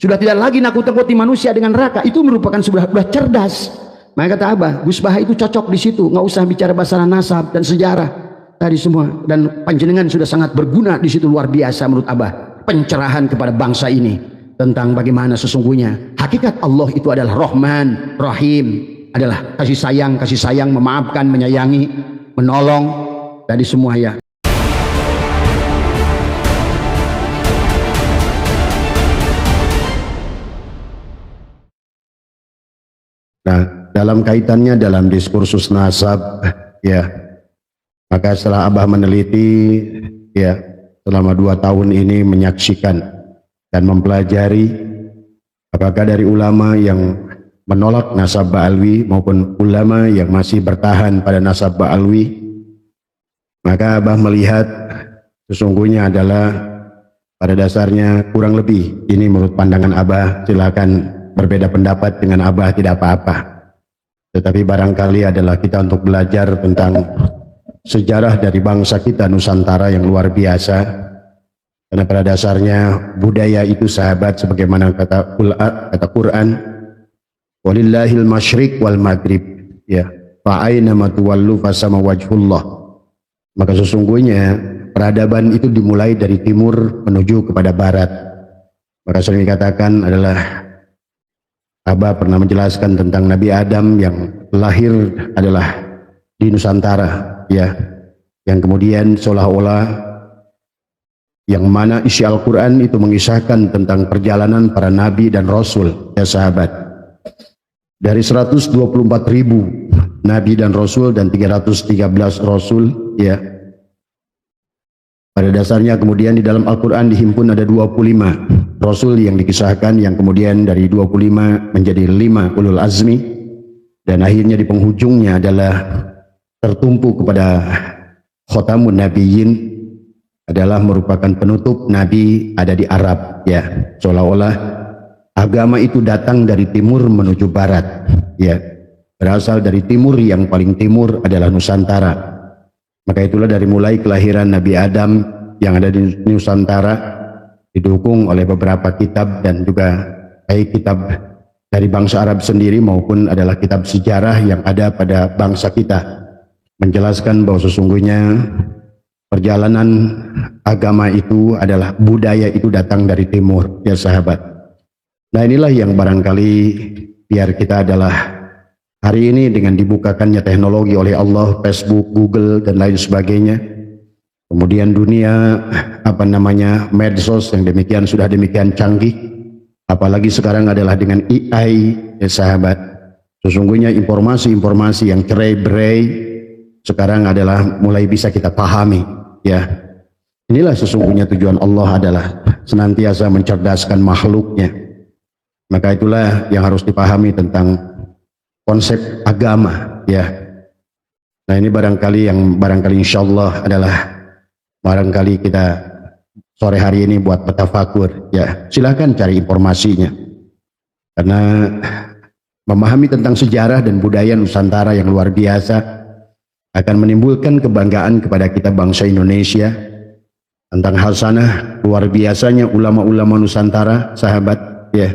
Sudah tidak lagi nakut-nakuti manusia dengan neraka. Itu merupakan sudah cerdas. Maka kata Abah, Gus Baha itu cocok di situ. Nggak usah bicara masalah nasab dan sejarah tadi semua. Dan panjenengan sudah sangat berguna di situ, luar biasa menurut Abah. Pencerahan kepada bangsa ini tentang bagaimana sesungguhnya hakikat Allah itu adalah Rahman, Rahim, adalah kasih sayang, memaafkan, menyayangi, menolong tadi semua ya. Nah, dalam kaitannya dalam diskursus nasab ya, maka setelah Abah meneliti ya selama 2 tahun ini, menyaksikan dan mempelajari apakah dari ulama yang menolak nasab Ba'alwi maupun ulama yang masih bertahan pada nasab Ba'alwi, maka Abah melihat sesungguhnya adalah pada dasarnya kurang lebih ini menurut pandangan Abah, silakan berbeda pendapat dengan Abah, tidak apa-apa. Tetapi barangkali adalah kita untuk belajar tentang sejarah dari bangsa kita Nusantara yang luar biasa. Karena pada dasarnya budaya itu sahabat, sebagaimana kata Quran, walillahil masyriq wal maghrib ya, fa aina ma tuwallu fasama wajhullah. Maka sesungguhnya peradaban itu dimulai dari timur menuju kepada barat. Maka sering dikatakan adalah Abah pernah menjelaskan tentang Nabi Adam yang lahir adalah di Nusantara ya, yang kemudian seolah-olah yang mana isi Al-Quran itu mengisahkan tentang perjalanan para nabi dan rasul ya sahabat, dari 124.000 nabi dan rasul dan 313 rasul ya. Pada dasarnya kemudian di dalam Al-Quran dihimpun ada 25 rasul yang dikisahkan, yang kemudian dari 25 menjadi 5 ulul azmi, dan akhirnya di penghujungnya adalah tertumpu kepada khotamun nabiyyin, adalah merupakan penutup nabi ada di Arab ya, seolah-olah agama itu datang dari timur menuju barat ya, berasal dari timur, yang paling timur adalah Nusantara. Maka itulah dari mulai kelahiran Nabi Adam yang ada di Nusantara, didukung oleh beberapa kitab dan juga baik kitab dari bangsa Arab sendiri maupun adalah kitab sejarah yang ada pada bangsa kita, menjelaskan bahwa sesungguhnya perjalanan agama itu adalah budaya itu datang dari timur ya sahabat. Nah, inilah yang barangkali biar kita adalah hari ini dengan dibukakannya teknologi oleh Allah, Facebook, Google dan lain sebagainya, kemudian dunia medsos yang sudah demikian canggih, apalagi sekarang adalah dengan AI ya sahabat. Sesungguhnya informasi-informasi yang cerai-berai sekarang adalah mulai bisa kita pahami ya. Inilah sesungguhnya tujuan Allah adalah senantiasa mencerdaskan makhluknya. Maka itulah yang harus dipahami tentang konsep agama ya. Nah, ini barangkali insyaallah adalah barangkali kita sore hari ini buat bertafakur ya. Silakan cari informasinya, karena memahami tentang sejarah dan budaya Nusantara yang luar biasa akan menimbulkan kebanggaan kepada kita bangsa Indonesia tentang hasanah luar biasanya ulama-ulama Nusantara sahabat ya.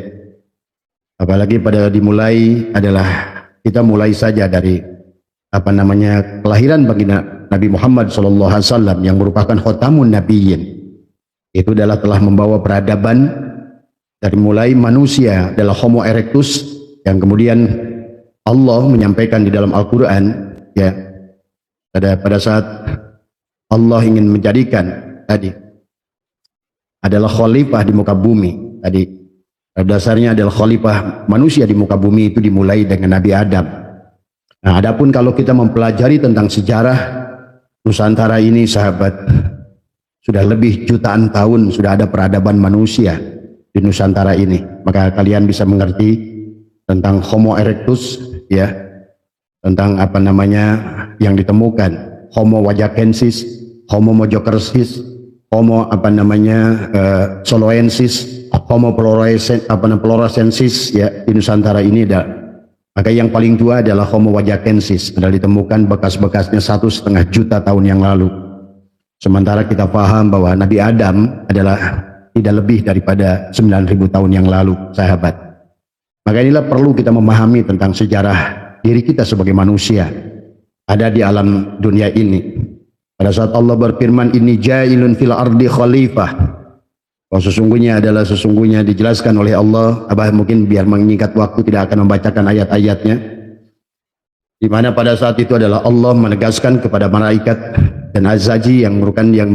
Apalagi pada dimulai adalah kita mulai saja dari kelahiran baginda Nabi Muhammad SAW yang merupakan khotamun nabiyyin. Itu adalah telah membawa peradaban dari mulai manusia adalah Homo erectus, yang kemudian Allah menyampaikan di dalam Al-Quran ya, pada saat Allah ingin menjadikan tadi adalah khalifah di muka bumi tadi. Dasarnya adalah khalifah manusia di muka bumi itu dimulai dengan Nabi Adam. Nah, adapun kalau kita mempelajari tentang sejarah Nusantara ini sahabat, sudah lebih jutaan tahun sudah ada peradaban manusia di Nusantara ini. Maka kalian bisa mengerti tentang Homo erectus ya, tentang yang ditemukan Homo wajakensis, Homo mojokersis, Homo soloensis, Homo floresiensis ya, di Nusantara ini ada. Maka yang paling tua adalah Homo wajakensis, adalah ditemukan bekas-bekasnya 1,5 juta tahun yang lalu. Sementara kita paham bahwa Nabi Adam adalah tidak lebih daripada 9.000 tahun yang lalu, sahabat. Maka inilah perlu kita memahami tentang sejarah diri kita sebagai manusia ada di alam dunia ini. Pada saat Allah berfirman, inni ja'ilun fil ardi khalifah, bahwa sesungguhnya dijelaskan oleh Allah. Abah mungkin biar mengingat waktu tidak akan membacakan ayat-ayatnya, di mana pada saat itu adalah Allah menegaskan kepada malaikat dan azaji yang merupakan yang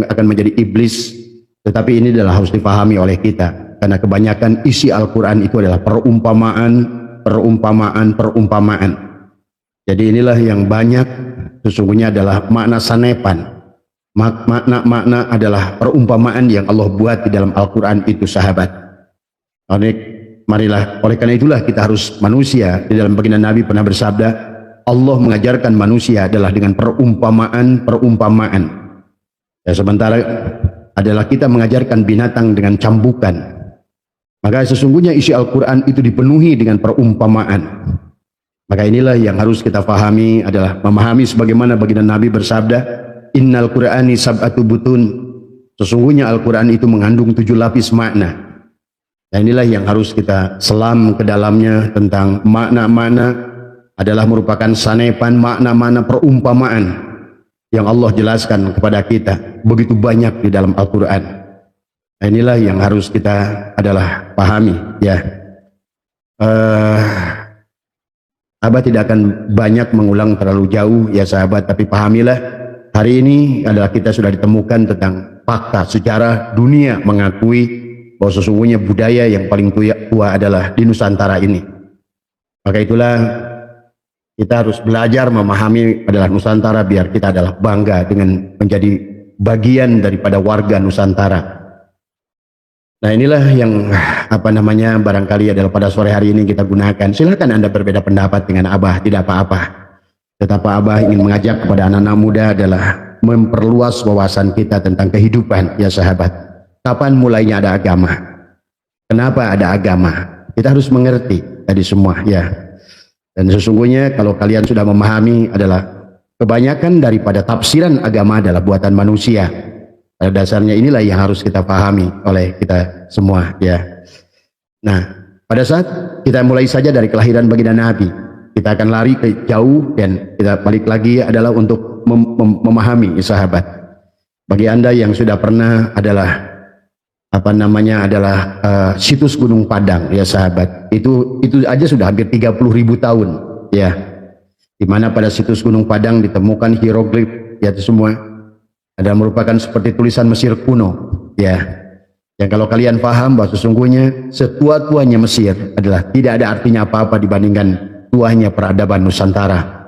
akan menjadi iblis. Tetapi ini adalah harus dipahami oleh kita, karena kebanyakan isi Al-Quran itu adalah perumpamaan. Jadi inilah yang banyak sesungguhnya adalah makna sanepan. Makna adalah perumpamaan yang Allah buat di dalam Al-Quran itu, sahabat. Oleh karena itulah kita harus manusia. Di dalam baginda Nabi pernah bersabda, Allah mengajarkan manusia adalah dengan perumpamaan. Ya, sementara adalah kita mengajarkan binatang dengan cambukan. Maka sesungguhnya isi Al-Quran itu dipenuhi dengan perumpamaan. Maka inilah yang harus kita pahami, adalah memahami sebagaimana baginda Nabi bersabda, innal Qur'ani sab'atu butun, sesungguhnya Al-Quran itu mengandung 7 lapis makna. Dan inilah yang harus kita selam ke dalamnya, tentang makna-makna adalah merupakan sanepan makna-makna perumpamaan yang Allah jelaskan kepada kita begitu banyak di dalam Al-Quran. Nah, inilah yang harus kita adalah pahami, ya. Abah tidak akan banyak mengulang terlalu jauh, ya sahabat, tapi pahamilah hari ini adalah kita sudah ditemukan tentang fakta sejarah dunia mengakui bahwa sesungguhnya budaya yang paling tua adalah di Nusantara ini. Maka itulah kita harus belajar memahami adalah Nusantara, biar kita adalah bangga dengan menjadi bagian daripada warga Nusantara. Nah, inilah yang barangkali adalah pada sore hari ini kita gunakan. Silakan Anda berbeda pendapat dengan Abah, tidak apa-apa. Tetapi Abah ingin mengajak kepada anak-anak muda adalah memperluas wawasan kita tentang kehidupan, ya sahabat. Kapan mulainya ada agama? Kenapa ada agama? Kita harus mengerti tadi semua, ya. Dan sesungguhnya kalau kalian sudah memahami, adalah kebanyakan daripada tafsiran agama adalah buatan manusia. Pada dasarnya inilah yang harus kita pahami oleh kita semua, ya. Nah, pada saat kita mulai saja dari kelahiran baginda Nabi, kita akan lari ke jauh dan kita balik lagi adalah untuk memahami, sahabat. Bagi Anda yang sudah pernah adalah situs Gunung Padang, ya sahabat, itu aja sudah hampir 30.000 tahun, ya. Di mana pada situs Gunung Padang ditemukan hieroglif, ya, itu semua ada merupakan seperti tulisan Mesir kuno, ya. Yang kalau kalian paham bahwa sesungguhnya setua-tuanya Mesir adalah tidak ada artinya apa-apa dibandingkan tuanya peradaban Nusantara.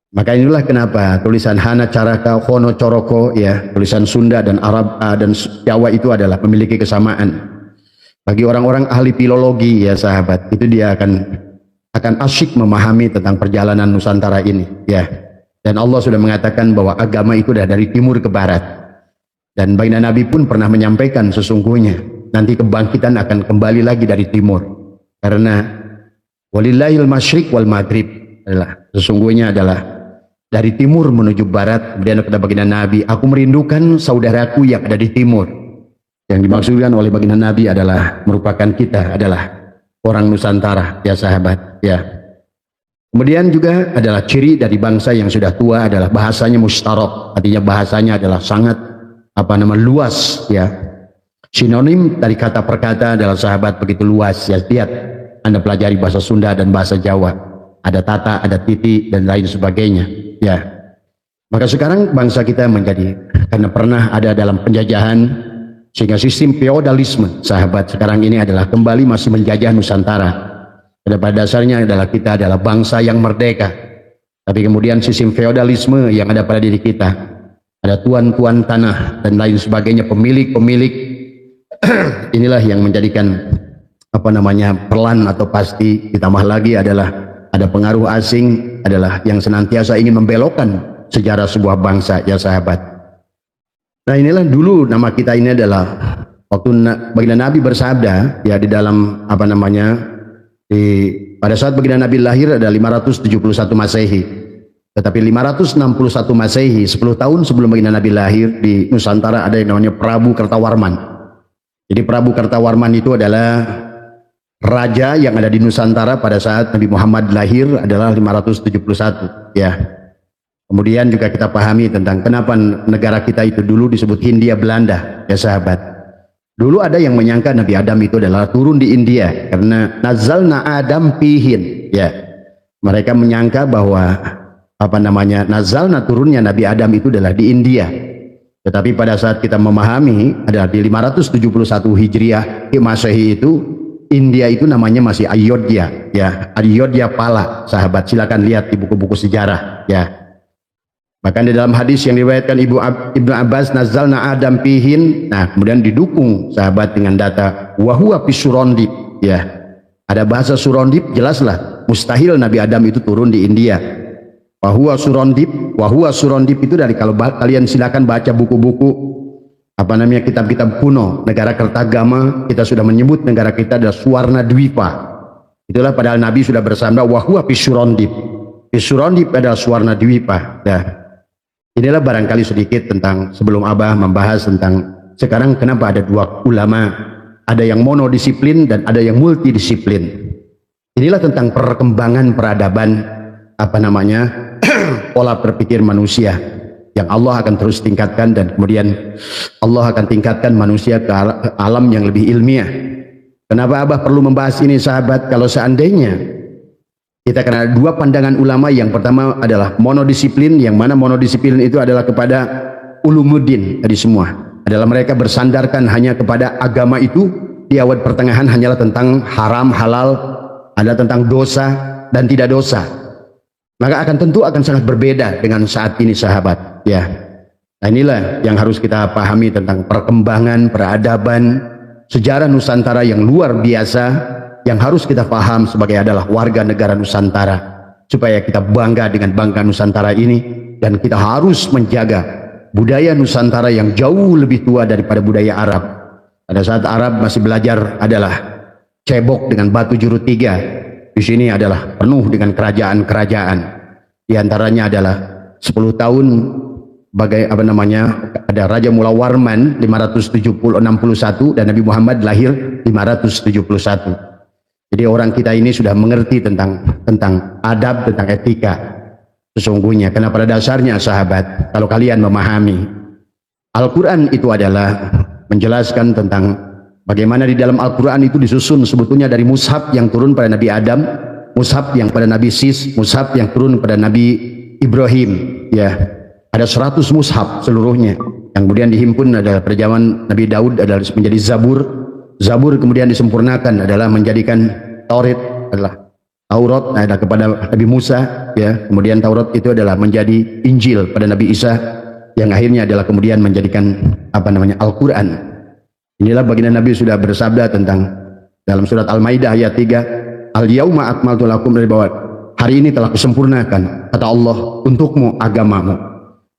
Maka inilah kenapa tulisan Hana Caraka, Hono Coroko, ya, tulisan Sunda dan Arab dan Jawa itu adalah memiliki kesamaan. Bagi orang-orang ahli filologi, ya sahabat, itu dia akan asyik memahami tentang perjalanan Nusantara ini, ya. Dan Allah sudah mengatakan bahwa agama itu sudah dari timur ke barat. Dan baginda Nabi pun pernah menyampaikan sesungguhnya nanti kebangkitan akan kembali lagi dari timur. Karena walillahil masyriq wal maghrib, sesungguhnya adalah dari timur menuju barat. Kemudian kata baginda Nabi, aku merindukan saudaraku yang ada di timur. Yang dimaksudkan oleh baginda Nabi adalah merupakan kita, adalah orang Nusantara, ya sahabat, ya. Kemudian juga adalah ciri dari bangsa yang sudah tua adalah bahasanya mustarok, artinya bahasanya adalah sangat luas, ya. Sinonim dari kata per kata adalah sahabat begitu luas, ya. Lihat, Anda pelajari bahasa Sunda dan bahasa Jawa, ada tata, ada titi dan lain sebagainya, ya. Maka sekarang bangsa kita menjadi, karena pernah ada dalam penjajahan, sehingga sistem feodalisme, sahabat, sekarang ini adalah kembali masih menjajah Nusantara. Pada dasarnya adalah kita adalah bangsa yang merdeka, tapi kemudian sistem feodalisme yang ada pada diri kita, ada tuan-tuan tanah dan lain sebagainya, pemilik-pemilik. Inilah yang menjadikan perlan atau pasti, ditambah lagi adalah ada pengaruh asing adalah yang senantiasa ingin membelokkan sejarah sebuah bangsa, ya sahabat. Nah, inilah dulu nama kita ini adalah waktu baginda Nabi bersabda, ya, di dalam pada saat baginda Nabi lahir ada 571 Masehi. Tetapi 561 Masehi, 10 tahun sebelum baginda Nabi lahir, di Nusantara ada yang namanya Prabu Kertawarman. Jadi Prabu Kartawarman itu adalah raja yang ada di Nusantara pada saat Nabi Muhammad lahir adalah 571 ya. Kemudian juga kita pahami tentang kenapa negara kita itu dulu disebut Hindia Belanda ya sahabat. Dulu ada yang menyangka Nabi Adam itu adalah turun di India karena nazalna Adam pihin ya. Mereka menyangka bahwa nazalna turunnya Nabi Adam itu adalah di India. Tetapi pada saat kita memahami adalah di 571 Hijriah Masehi itu India itu namanya masih Ayodhya ya, Ayodhya Pala sahabat, silakan lihat di buku-buku sejarah ya. Bahkan di dalam hadis yang diriwayatkan Ibnu Abbas nazalna Adam pihin, nah kemudian didukung sahabat dengan data wahuwa pisurondip ya. Ada bahasa Surondip, jelaslah mustahil Nabi Adam itu turun di India. Wahwa surondip itu dari, kalau kalian silakan baca buku-buku kitab-kitab kuno negara Kertagama, kita sudah menyebut negara kita adalah Suwarna Dwipa. Itulah padahal Nabi sudah bersabda wahwa pisurondip. Pisurondip adalah Suwarna Dwipa. Nah, inilah barangkali sedikit tentang sebelum Abah membahas tentang sekarang kenapa ada dua ulama, ada yang monodisiplin dan ada yang multidisiplin. Inilah tentang perkembangan peradaban pola berpikir manusia yang Allah akan terus tingkatkan, dan kemudian Allah akan tingkatkan manusia ke alam yang lebih ilmiah. Kenapa Abah perlu membahas ini sahabat? Kalau seandainya kita kena dua pandangan ulama, yang pertama adalah monodisiplin, yang mana monodisiplin itu adalah kepada ulumuddin, tadi semua adalah mereka bersandarkan hanya kepada agama itu di awal pertengahan hanyalah tentang haram halal, ada tentang dosa dan tidak dosa. Maka tentu akan sangat berbeda dengan saat ini sahabat ya. Nah inilah yang harus kita pahami tentang perkembangan peradaban sejarah Nusantara yang luar biasa, yang harus kita paham sebagai adalah warga negara Nusantara, supaya kita bangga dengan bangga Nusantara ini, dan kita harus menjaga budaya Nusantara yang jauh lebih tua daripada budaya Arab. Pada saat Arab masih belajar adalah cebok dengan batu juru tiga, di sini adalah penuh dengan kerajaan-kerajaan. Di antaranya adalah 10 tahun ada Raja Mula Warman 561 dan Nabi Muhammad lahir 571. Jadi orang kita ini sudah mengerti tentang adab, tentang etika sesungguhnya. Karena pada dasarnya sahabat, kalau kalian memahami Al-Quran itu adalah menjelaskan tentang bagaimana di dalam Al-Quran itu disusun sebetulnya dari mushaf yang turun pada Nabi Adam, mushaf yang pada Nabi Sis, mushaf yang turun pada Nabi Ibrahim ya. Ada 100 mushaf seluruhnya yang kemudian dihimpun adalah pada zaman Nabi Daud adalah menjadi Zabur. Zabur kemudian disempurnakan adalah menjadikan Taurat adalah kepada Nabi Musa ya. Kemudian Taurat itu adalah menjadi Injil pada Nabi Isa, yang akhirnya adalah kemudian menjadikan Al-Quran. Inilah baginda Nabi sudah bersabda tentang dalam surat Al-Maidah ayat 3, Al-yauma akmaltu lakum, dari bawah hari ini telah kusempurnakan kata Allah untukmu agamamu.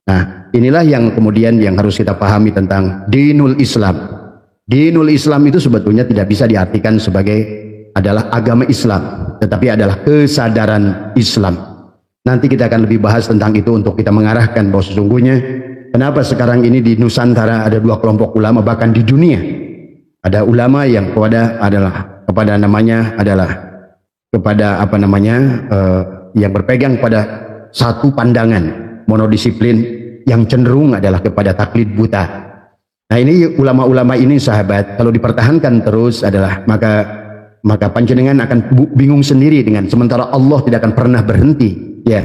Nah inilah yang kemudian yang harus kita pahami tentang dinul Islam. Dinul Islam itu sebetulnya tidak bisa diartikan sebagai adalah agama Islam, tetapi adalah kesadaran Islam. Nanti kita akan lebih bahas tentang itu untuk kita mengarahkan bahwa sesungguhnya kenapa sekarang ini di Nusantara ada dua kelompok ulama, bahkan di dunia ada ulama yang yang berpegang pada satu pandangan monodisiplin yang cenderung adalah kepada taklid buta. Nah ini ulama-ulama ini sahabat, kalau dipertahankan terus adalah maka panjenengan akan bingung sendiri dengan sementara Allah tidak akan pernah berhenti ya.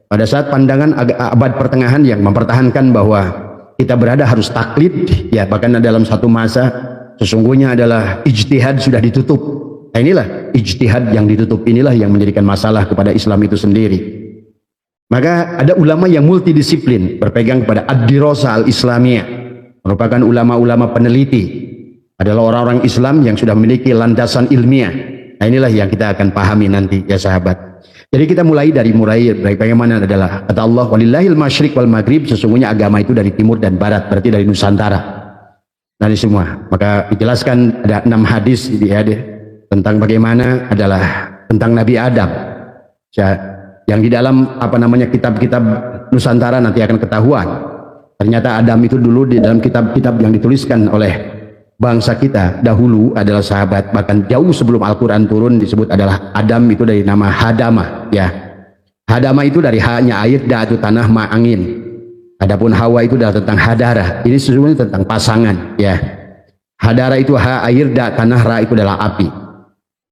Pada saat pandangan abad pertengahan yang mempertahankan bahwa kita berada harus taklid ya, bahkan dalam satu masa sesungguhnya adalah ijtihad sudah ditutup. Nah inilah ijtihad yang ditutup, inilah yang menjadikan masalah kepada Islam itu sendiri. Maka ada ulama yang multidisiplin berpegang kepada ad-dirasah al-islamiyah, merupakan ulama-ulama peneliti, adalah orang-orang Islam yang sudah memiliki landasan ilmiah. Nah inilah yang kita akan pahami nanti ya sahabat. Jadi kita mulai dari bagaimana adalah kata Allah walillahil masyriq wal maghrib, sesungguhnya agama itu dari timur dan barat, berarti dari Nusantara, dari semua. Maka dijelaskan ada 6 hadis tentang bagaimana adalah tentang Nabi Adam yang di dalam kitab-kitab Nusantara nanti akan ketahuan. Ternyata Adam itu dulu di dalam kitab-kitab yang dituliskan oleh bangsa kita dahulu adalah sahabat, bahkan jauh sebelum Al-Quran turun disebut adalah Adam itu dari nama Hadama, ya. Hadama itu dari hanya air, da itu tanah, ma angin. Adapun Hawa itu adalah tentang hadara. Ini sesungguhnya tentang pasangan, ya. Hadara itu ha air, da tanah, ra itu adalah api.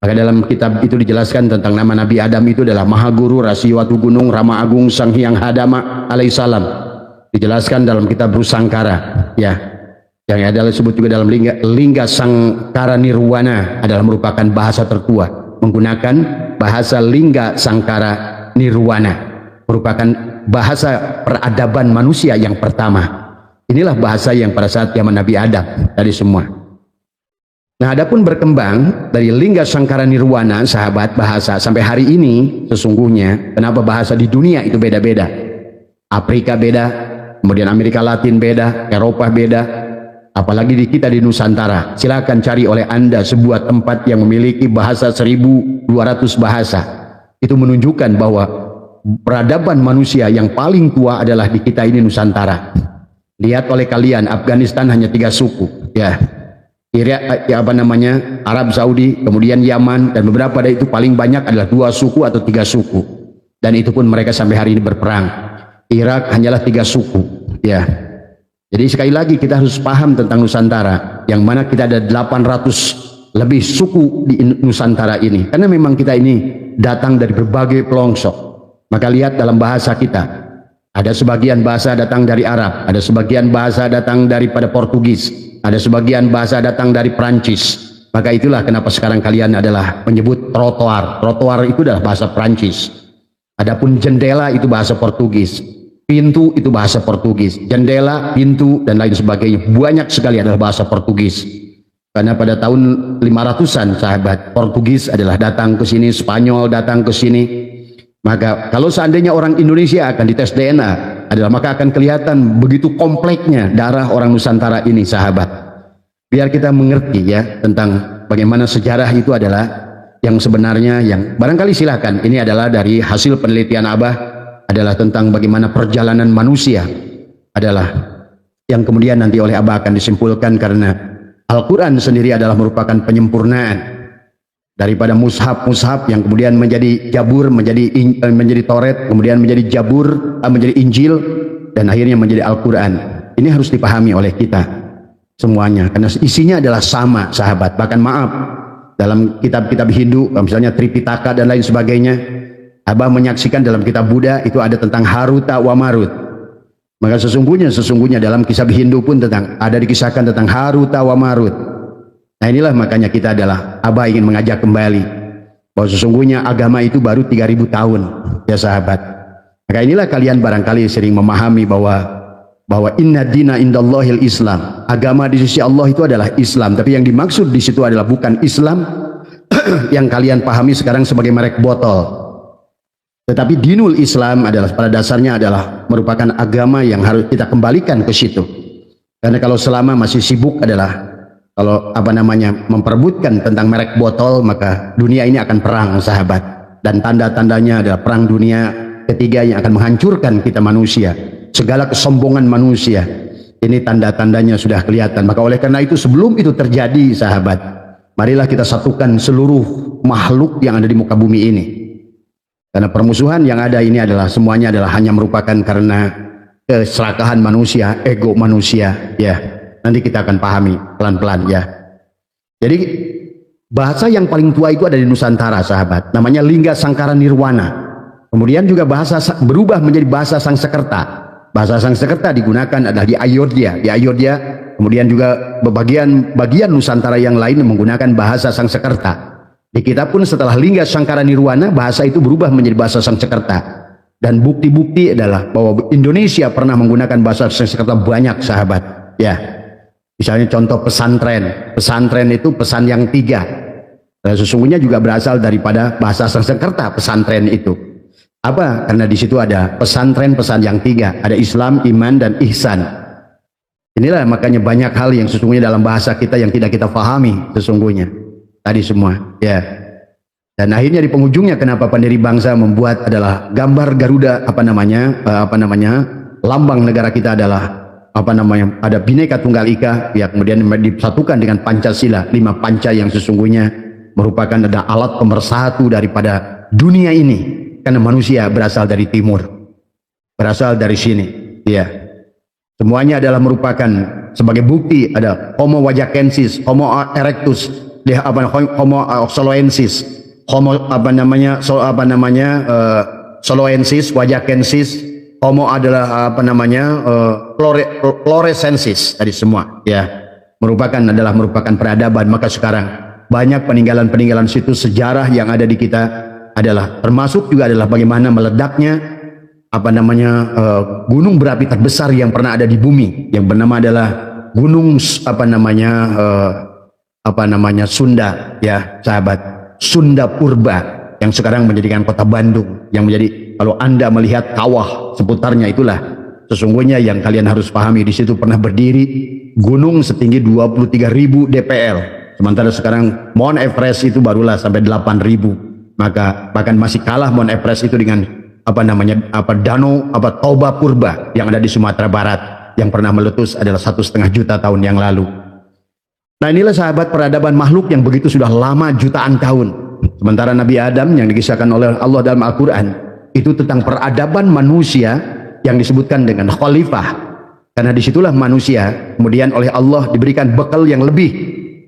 Maka dalam kitab itu dijelaskan tentang nama Nabi Adam itu adalah Maha Guru, Rasi Watu Gunung, Rama Agung, Sang Hyang Hadama alaihissalam. Dijelaskan dalam kitab Rusangkara, ya. Yang adalah disebut juga dalam Lingga Sangkara Nirwana adalah merupakan bahasa tertua, menggunakan bahasa Lingga Sangkara Nirwana, merupakan bahasa peradaban manusia yang pertama. Inilah bahasa yang pada saat zaman Nabi Adam tadi semua. Nah, adapun berkembang dari Lingga Sangkara Nirwana, sahabat, bahasa sampai hari ini sesungguhnya kenapa bahasa di dunia itu beda-beda. Afrika beda, kemudian Amerika Latin beda, Eropa beda, apalagi di kita di Nusantara. Silakan cari oleh Anda sebuah tempat yang memiliki bahasa 1200 bahasa. Itu menunjukkan bahwa peradaban manusia yang paling tua adalah di kita ini Nusantara. Lihat oleh kalian, Afghanistan hanya 3 suku, ya. Irak, Arab Saudi, kemudian Yaman, dan beberapa dari itu paling banyak adalah 2 suku atau 3 suku. Dan itu pun mereka sampai hari ini berperang. Irak hanyalah 3 suku, ya. Jadi sekali lagi kita harus paham tentang Nusantara, yang mana kita ada 800 lebih suku di Nusantara ini. Karena memang kita ini datang dari berbagai pelosok. Maka lihat dalam bahasa kita, ada sebagian bahasa datang dari Arab, ada sebagian bahasa datang daripada Portugis, ada sebagian bahasa datang dari Prancis. Maka itulah kenapa sekarang kalian adalah menyebut trotoar. Trotoar itu adalah bahasa Prancis. Adapun jendela itu bahasa Portugis. Pintu itu bahasa Portugis, jendela, pintu, dan lain sebagainya banyak sekali adalah bahasa Portugis. Karena pada tahun 500-an sahabat, Portugis adalah datang ke sini, Spanyol datang ke sini. Maka kalau seandainya orang Indonesia akan dites DNA adalah maka akan kelihatan begitu kompleksnya darah orang Nusantara ini, sahabat. Biar kita mengerti ya tentang bagaimana sejarah itu adalah yang sebenarnya, yang barangkali silakan ini adalah dari hasil penelitian Abah, adalah tentang bagaimana perjalanan manusia adalah yang kemudian nanti oleh Abah akan disimpulkan, karena Al-Quran sendiri adalah merupakan penyempurnaan daripada mushaf yang kemudian menjadi Jabur, menjadi Toret, kemudian menjadi Jabur, menjadi Injil, dan akhirnya menjadi Al-Quran. Ini harus dipahami oleh kita semuanya, karena isinya adalah sama, sahabat. Bahkan maaf, dalam kitab-kitab Hindu, misalnya Tripitaka dan lain sebagainya, Abah menyaksikan dalam kitab Buddha itu ada tentang Haruta wa Marut. Maka sesungguhnya dalam kisah Hindu pun ada dikisahkan tentang Haruta wa Marut. Nah inilah makanya kita adalah Abah ingin mengajak kembali bahwa sesungguhnya agama itu baru 3000 tahun, ya sahabat. Maka inilah kalian barangkali sering memahami bahwa inna dina indallahil Islam. Agama di sisi Allah itu adalah Islam, tapi yang dimaksud di situ adalah bukan Islam yang kalian pahami sekarang sebagai merek botol. Tetapi dinul Islam adalah pada dasarnya adalah merupakan agama yang harus kita kembalikan ke situ. Karena kalau selama masih sibuk adalah memperebutkan tentang merek botol, maka dunia ini akan perang, sahabat. Dan tanda-tandanya adalah perang dunia ketiga yang akan menghancurkan kita manusia. Segala kesombongan manusia. Ini tanda-tandanya sudah kelihatan. Maka oleh karena itu sebelum itu terjadi, sahabat, marilah kita satukan seluruh makhluk yang ada di muka bumi ini. Karena permusuhan yang ada ini adalah semuanya adalah hanya merupakan karena keserakahan manusia, ego manusia, ya. Nanti kita akan pahami pelan-pelan, ya. Jadi bahasa yang paling tua itu ada di Nusantara, sahabat. Namanya Lingga Sangkara Nirwana. Kemudian juga bahasa berubah menjadi bahasa Sangsekerta. Bahasa Sangsekerta digunakan adalah di Ayodhya. Di Ayodhya, kemudian juga bagian Nusantara yang lain menggunakan bahasa Sangsekerta. Di kitab pun setelah Lingga Sangkara Nirwana, bahasa itu berubah menjadi bahasa Sangsekerta. Dan bukti-bukti adalah bahwa Indonesia pernah menggunakan bahasa Sangsekerta banyak, sahabat. Ya, misalnya contoh pesantren. Pesantren itu pesan yang 3. Dan sesungguhnya juga berasal daripada bahasa Sangsekerta pesantren itu. Apa? Karena di situ ada pesantren pesan yang 3. Ada Islam, iman, dan ihsan. Inilah makanya banyak hal yang sesungguhnya dalam bahasa kita yang tidak kita pahami sesungguhnya. Tadi semua, ya. Dan akhirnya di penghujungnya kenapa pendiri bangsa membuat adalah gambar Garuda, lambang negara kita adalah ada Bhinneka Tunggal Ika, ya, kemudian disatukan dengan Pancasila, 5 panca yang sesungguhnya merupakan ada alat pemersatu daripada dunia ini, karena manusia berasal dari timur, berasal dari sini, ya. Semuanya adalah merupakan sebagai bukti ada Homo wajakensis, Homo erectus, Homo soloensis, soloensis, wajakensis, Homo adalah floresensis, tadi semua, ya, merupakan peradaban. Maka sekarang banyak peninggalan-peninggalan situs sejarah yang ada di kita adalah termasuk juga adalah bagaimana meledaknya gunung berapi terbesar yang pernah ada di bumi, yang bernama adalah gunung Sunda, ya sahabat, Sunda Purba, yang sekarang menjadikan kota Bandung, yang menjadi, kalau Anda melihat kawah seputarnya, itulah sesungguhnya yang kalian harus pahami. Di situ pernah berdiri gunung setinggi 23.000 dpl, sementara sekarang Mount Everest itu barulah sampai 8.000. Maka bahkan masih kalah Mount Everest itu dengan danau Toba Purba yang ada di Sumatera Barat, yang pernah meletus adalah 1,5 juta tahun yang lalu. Nah, inilah sahabat peradaban makhluk yang begitu sudah lama, jutaan tahun. Sementara Nabi Adam yang dikisahkan oleh Allah dalam Al-Quran itu tentang peradaban manusia yang disebutkan dengan khalifah, karena disitulah manusia kemudian oleh Allah diberikan bekal yang lebih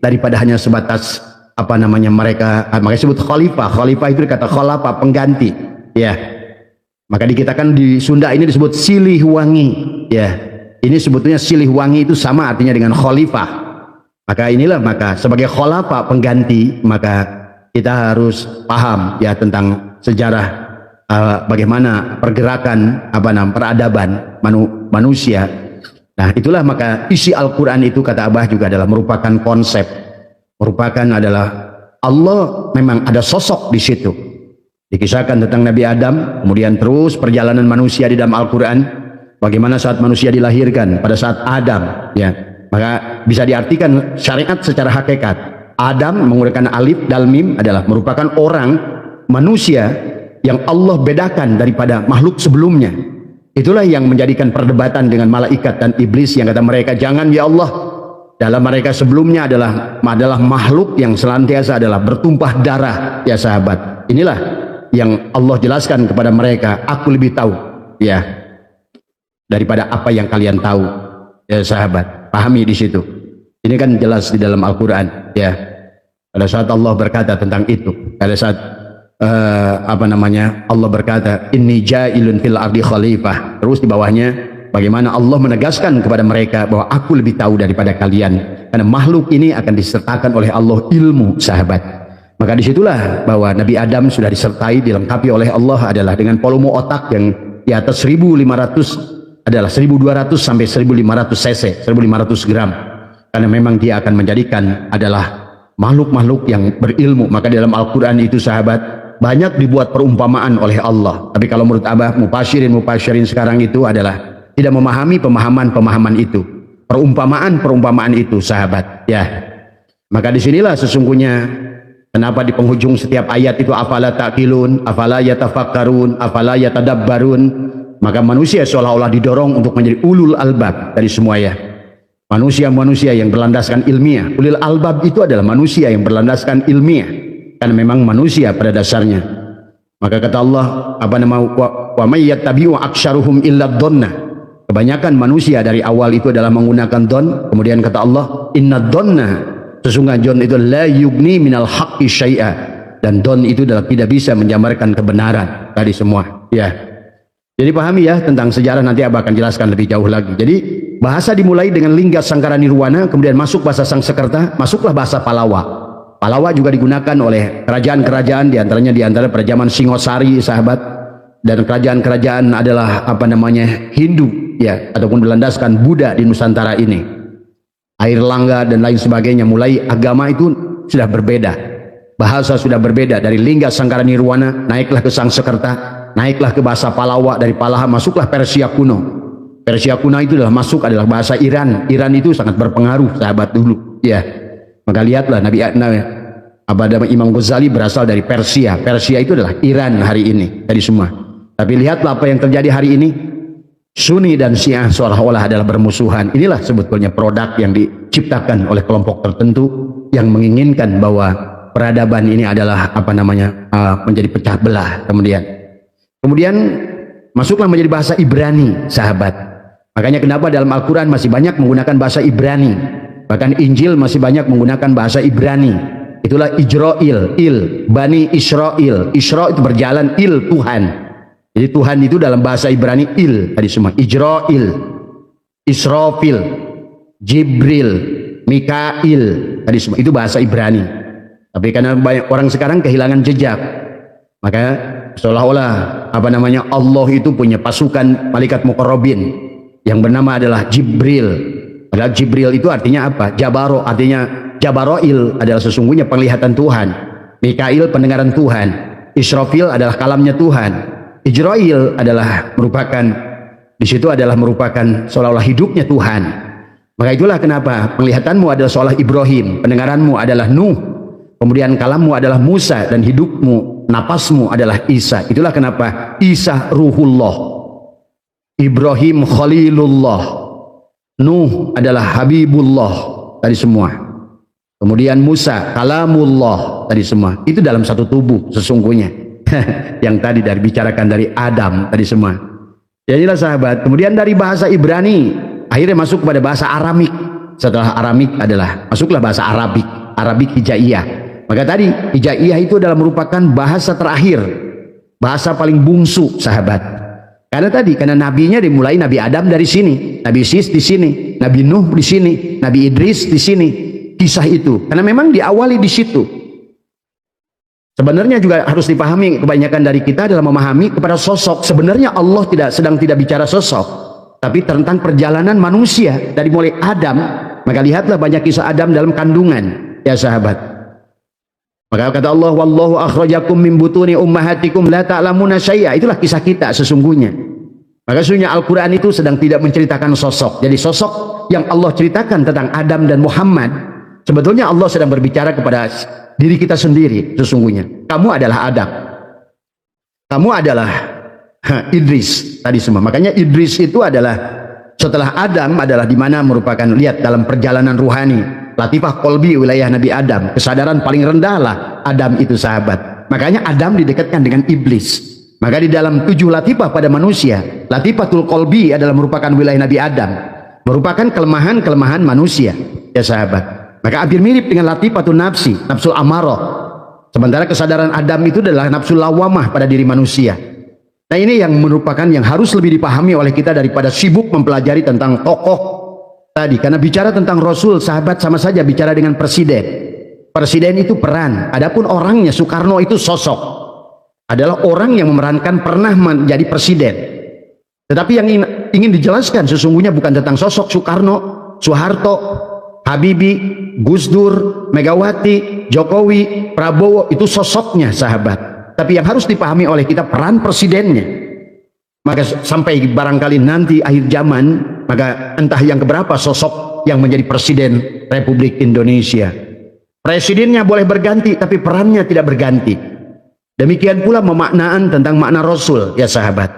daripada hanya sebatas mereka disebut khalifah. Khalifah itu kata khalafah, pengganti, ya. Maka dikitakan di Sunda ini disebut silih wangi, ya. Ini sebetulnya silih wangi itu sama artinya dengan khalifah. Maka sebagai khalafah, pengganti, maka kita harus paham, ya, tentang sejarah bagaimana pergerakan peradaban manusia. Nah, itulah maka isi Al-Quran itu, kata Abah, juga adalah merupakan konsep, merupakan adalah Allah memang ada sosok di situ. Dikisahkan tentang Nabi Adam, kemudian terus perjalanan manusia di dalam Al-Quran, bagaimana saat manusia dilahirkan, pada saat Adam, ya, maka bisa diartikan syariat secara hakikat. Adam menggunakan alif dal mim adalah merupakan orang manusia yang Allah bedakan daripada makhluk sebelumnya. Itulah yang menjadikan perdebatan dengan malaikat dan iblis yang kata mereka, jangan ya Allah, dalam mereka sebelumnya adalah makhluk yang senantiasa adalah bertumpah darah, ya sahabat. Inilah yang Allah jelaskan kepada mereka, aku lebih tahu, ya, daripada apa yang kalian tahu, ya sahabat. Pahami di situ. Ini kan jelas di dalam Al-Quran, ya. Pada saat Allah berkata tentang itu, pada saat Allah berkata, inni ja'ilun fil ardi khalifah. Terus di bawahnya bagaimana Allah menegaskan kepada mereka bahwa aku lebih tahu daripada kalian, karena makhluk ini akan disertakan oleh Allah ilmu, sahabat. Maka disitulah bahwa Nabi Adam sudah disertai, dilengkapi oleh Allah adalah dengan volume otak yang di atas 1.500, adalah 1.200 sampai 1.500 cc, 1.500 gram. Karena memang dia akan menjadikan adalah makhluk-makhluk yang berilmu. Maka dalam Al-Quran itu, sahabat, banyak dibuat perumpamaan oleh Allah. Tapi kalau menurut Abah, mufasyirin sekarang itu adalah tidak memahami pemahaman itu, perumpamaan itu, sahabat, ya. Maka disinilah sesungguhnya kenapa di penghujung setiap ayat itu afala ta'qilun, afala yatafakkarun, afala yatadabbarun. Maka manusia seolah-olah didorong untuk menjadi ulul albab dari semua, ya. Manusia-manusia yang berlandaskan ilmiah. Ulul albab itu adalah manusia yang berlandaskan ilmiah, karena memang manusia pada dasarnya. Maka kata Allah, wa may yattabi'u aktsaruhum illa dhonna. Kebanyakan manusia dari awal itu adalah menggunakan don. Kemudian kata Allah, inna dhonna, sesungguhnya don itu la yugni minal haqqi syai'a, dan don itu adalah tidak bisa menjamarkan kebenaran tadi semua, ya. Jadi pahami, ya, tentang sejarah, nanti Abah akan jelaskan lebih jauh lagi. Jadi bahasa dimulai dengan lingga sangkara nirwana, kemudian masuk bahasa Sangsekerta, masuklah bahasa Palawa. Palawa juga digunakan oleh kerajaan-kerajaan, diantaranya pada zaman Singosari, sahabat, dan kerajaan-kerajaan adalah Hindu, ya, ataupun berlandaskan Buddha di Nusantara ini. Air Langga dan lain sebagainya, mulai agama itu sudah berbeda, bahasa sudah berbeda. Dari lingga sangkara nirwana naiklah ke Sangsekerta, naiklah ke bahasa Palawa, dari Palawa masuklah Persia kuno. Persia kuno itu adalah bahasa Iran. Iran itu sangat berpengaruh, sahabat, dulu, ya. Maka lihatlah Imam Ghazali berasal dari Persia. Persia itu adalah Iran hari ini, tadi semua. Tapi lihatlah apa yang terjadi hari ini. Sunni dan Syiah seolah-olah adalah bermusuhan. Inilah sebetulnya produk yang diciptakan oleh kelompok tertentu yang menginginkan bahwa peradaban ini adalah menjadi pecah belah. Kemudian masuklah menjadi bahasa Ibrani, sahabat. Makanya kenapa dalam Al-Quran masih banyak menggunakan bahasa Ibrani, bahkan Injil masih banyak menggunakan bahasa Ibrani. Itulah Ijrail, Bani Israel. Isra itu berjalan, Tuhan. Jadi Tuhan itu dalam bahasa Ibrani tadi semua. Ijrail, Israfil, Jibril, Mikail, tadi semua itu bahasa Ibrani. Tapi karena banyak orang sekarang kehilangan jejak, maka seolah-olah Allah itu punya pasukan malaikat muqarrabin yang bernama adalah Jibril. Padahal Jibril itu artinya apa? Jabaro, artinya Jabaroil adalah sesungguhnya penglihatan Tuhan. Mikail pendengaran Tuhan. Israfil adalah kalamnya Tuhan. Ijrail adalah merupakan seolah-olah hidupnya Tuhan. Maka itulah kenapa penglihatanmu adalah seolah Ibrahim, pendengaranmu adalah Nuh, kemudian kalammu adalah Musa, dan hidupmu, napasmu adalah Isa. Itulah kenapa Isa Ruhullah, Ibrahim Khalilullah, Nuh adalah Habibullah, tadi semua. Kemudian Musa Kalamullah, tadi semua. Itu dalam satu tubuh sesungguhnya. Yang tadi bicarakan dari Adam tadi semua. Jadilah sahabat. Kemudian dari bahasa Ibrani akhirnya masuk kepada bahasa Aramik. Setelah Aramik masuklah bahasa Arabik Hijaiyah. Maka tadi Hijaiyah itu adalah merupakan bahasa terakhir, bahasa paling bungsu, sahabat. Karena nabinya dimulai Nabi Adam dari sini, Nabi Sis di sini, Nabi Nuh di sini, Nabi Idris di sini. Kisah itu karena memang diawali di situ. Sebenarnya juga harus dipahami, kebanyakan dari kita adalah memahami kepada sosok. Sebenarnya Allah sedang tidak bicara sosok, tapi tentang perjalanan manusia dari mulai Adam. Maka lihatlah banyak kisah Adam dalam kandungan, ya sahabat. Maka kata Allah, wallahu akhrajakum min butuni ummahatikum la ta'lamuna syai'a. Itulah kisah kita sesungguhnya. Maka sesungguhnya Al-Quran itu sedang tidak menceritakan sosok. Jadi sosok yang Allah ceritakan tentang Adam dan Muhammad, sebetulnya Allah sedang berbicara kepada diri kita sendiri sesungguhnya. Kamu adalah Adam, kamu adalah Idris tadi semua. Makanya Idris itu adalah setelah Adam, adalah dimana merupakan, lihat dalam perjalanan ruhani, latifah kolbi wilayah Nabi Adam, kesadaran paling rendah lah Adam itu, sahabat. Makanya Adam didekatkan dengan iblis. Maka di dalam 7 latifah pada manusia, latifatul kolbi adalah merupakan wilayah Nabi Adam, merupakan kelemahan-kelemahan manusia, ya sahabat. Maka hampir mirip dengan latifatul nafsi, nafsul amarah. Sementara kesadaran Adam itu adalah nafsul lawamah pada diri manusia. Nah ini yang merupakan yang harus lebih dipahami oleh kita daripada sibuk mempelajari tentang tokoh tadi. Karena bicara tentang Rasul, sahabat, sama saja bicara dengan presiden. Presiden itu peran, adapun orangnya Soekarno itu sosok, adalah orang yang memerankan pernah menjadi presiden. Tetapi yang ingin dijelaskan sesungguhnya bukan tentang sosok Soekarno, Soeharto, Habibie, Gus Dur, Megawati, Jokowi, Prabowo, itu sosoknya, sahabat. Tapi yang harus dipahami oleh kita peran presidennya. Maka sampai barangkali nanti akhir zaman, maka entah yang keberapa sosok yang menjadi presiden Republik Indonesia. Presidennya boleh berganti, tapi perannya tidak berganti. Demikian pula memaknaan tentang makna Rasul, ya sahabat.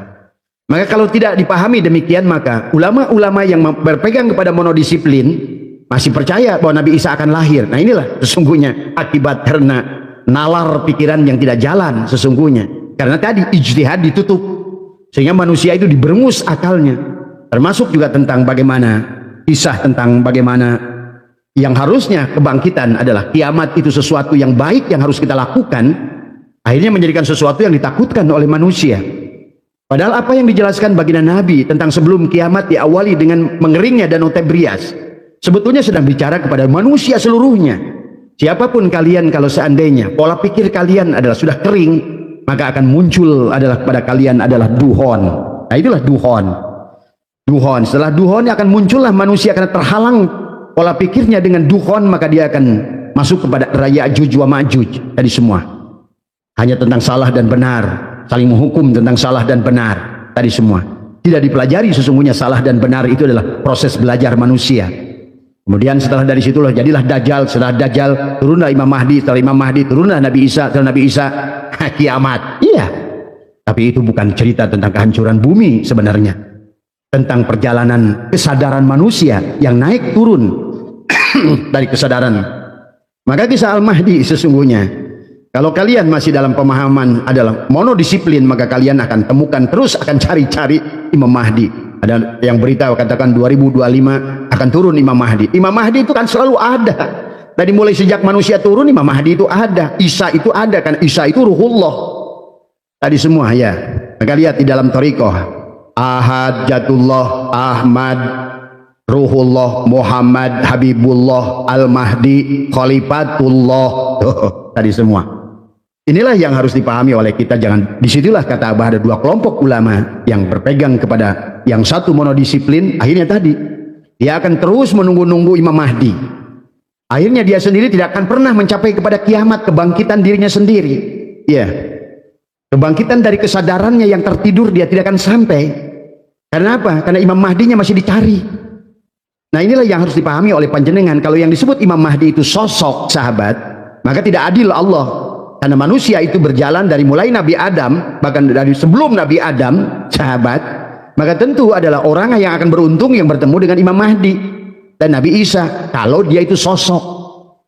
Maka kalau tidak dipahami demikian, maka ulama-ulama yang berpegang kepada monodisiplin masih percaya bahwa Nabi Isa akan lahir. Nah inilah sesungguhnya akibat karena nalar pikiran yang tidak jalan sesungguhnya. Karena tadi ijtihad ditutup, sehingga manusia itu diberengus akalnya. Termasuk juga tentang bagaimana kisah tentang bagaimana yang harusnya kebangkitan adalah kiamat itu sesuatu yang baik yang harus kita lakukan, akhirnya menjadikan sesuatu yang ditakutkan oleh manusia. Padahal apa yang dijelaskan baginda Nabi tentang sebelum kiamat diawali dengan mengeringnya Danau Tebrias, sebetulnya sedang bicara kepada manusia seluruhnya. Siapapun kalian, kalau seandainya pola pikir kalian adalah sudah kering, maka akan muncul adalah pada kalian adalah duhon. Nah itulah duhon. Duhon. Setelah duhon akan muncullah manusia karena terhalang pola pikirnya dengan duhon, maka dia akan masuk kepada raya Ya'juj wa Ma'juj. Tadi semua hanya tentang salah dan benar, saling menghukum tentang salah dan benar. Tadi semua tidak dipelajari sesungguhnya salah dan benar itu adalah proses belajar manusia. Kemudian setelah dari situlah jadilah Dajjal, setelah Dajjal turunlah Imam Mahdi, setelah Imam Mahdi turunlah Nabi Isa, setelah Nabi Isa kiamat. Iya. Tapi itu bukan cerita tentang kehancuran bumi sebenarnya. tentang perjalanan kesadaran manusia yang naik turun dari kesadaran. Maka kisah Al-Mahdi sesungguhnya, kalau kalian masih dalam pemahaman adalah monodisiplin, maka kalian akan temukan terus, akan cari-cari Imam Mahdi. Ada yang beritahu katakan 2025 akan turun Imam Mahdi. Imam Mahdi itu kan selalu ada. Dari mulai sejak manusia turun, Imam Mahdi itu ada. Isa itu ada, kan Isa itu ruhullah. Tadi semua ya. Maka lihat di dalam thariqah, Ahad, Jatullah, Ahmad, Ruhullah, Muhammad, Habibullah, Al-Mahdi, Khalifatullah. Tadi semua. Inilah yang harus dipahami oleh kita. Jangan, disitulah kata Abah, ada dua kelompok ulama yang berpegang kepada yang satu monodisiplin. Akhirnya tadi dia akan terus menunggu-nunggu Imam Mahdi. Akhirnya dia sendiri tidak akan pernah mencapai kepada kiamat, kebangkitan dirinya sendiri. Ya, kebangkitan dari kesadarannya yang tertidur dia tidak akan sampai. Karena apa? Karena Imam Mahdinya masih dicari. Nah, inilah yang harus dipahami oleh panjenengan. Kalau yang disebut Imam Mahdi itu sosok, sahabat, maka tidak adil Allah. Karena manusia itu berjalan dari mulai Nabi Adam, bahkan dari sebelum Nabi Adam, sahabat, maka tentu adalah orang yang akan beruntung yang bertemu dengan Imam Mahdi dan Nabi Isa, kalau dia itu sosok.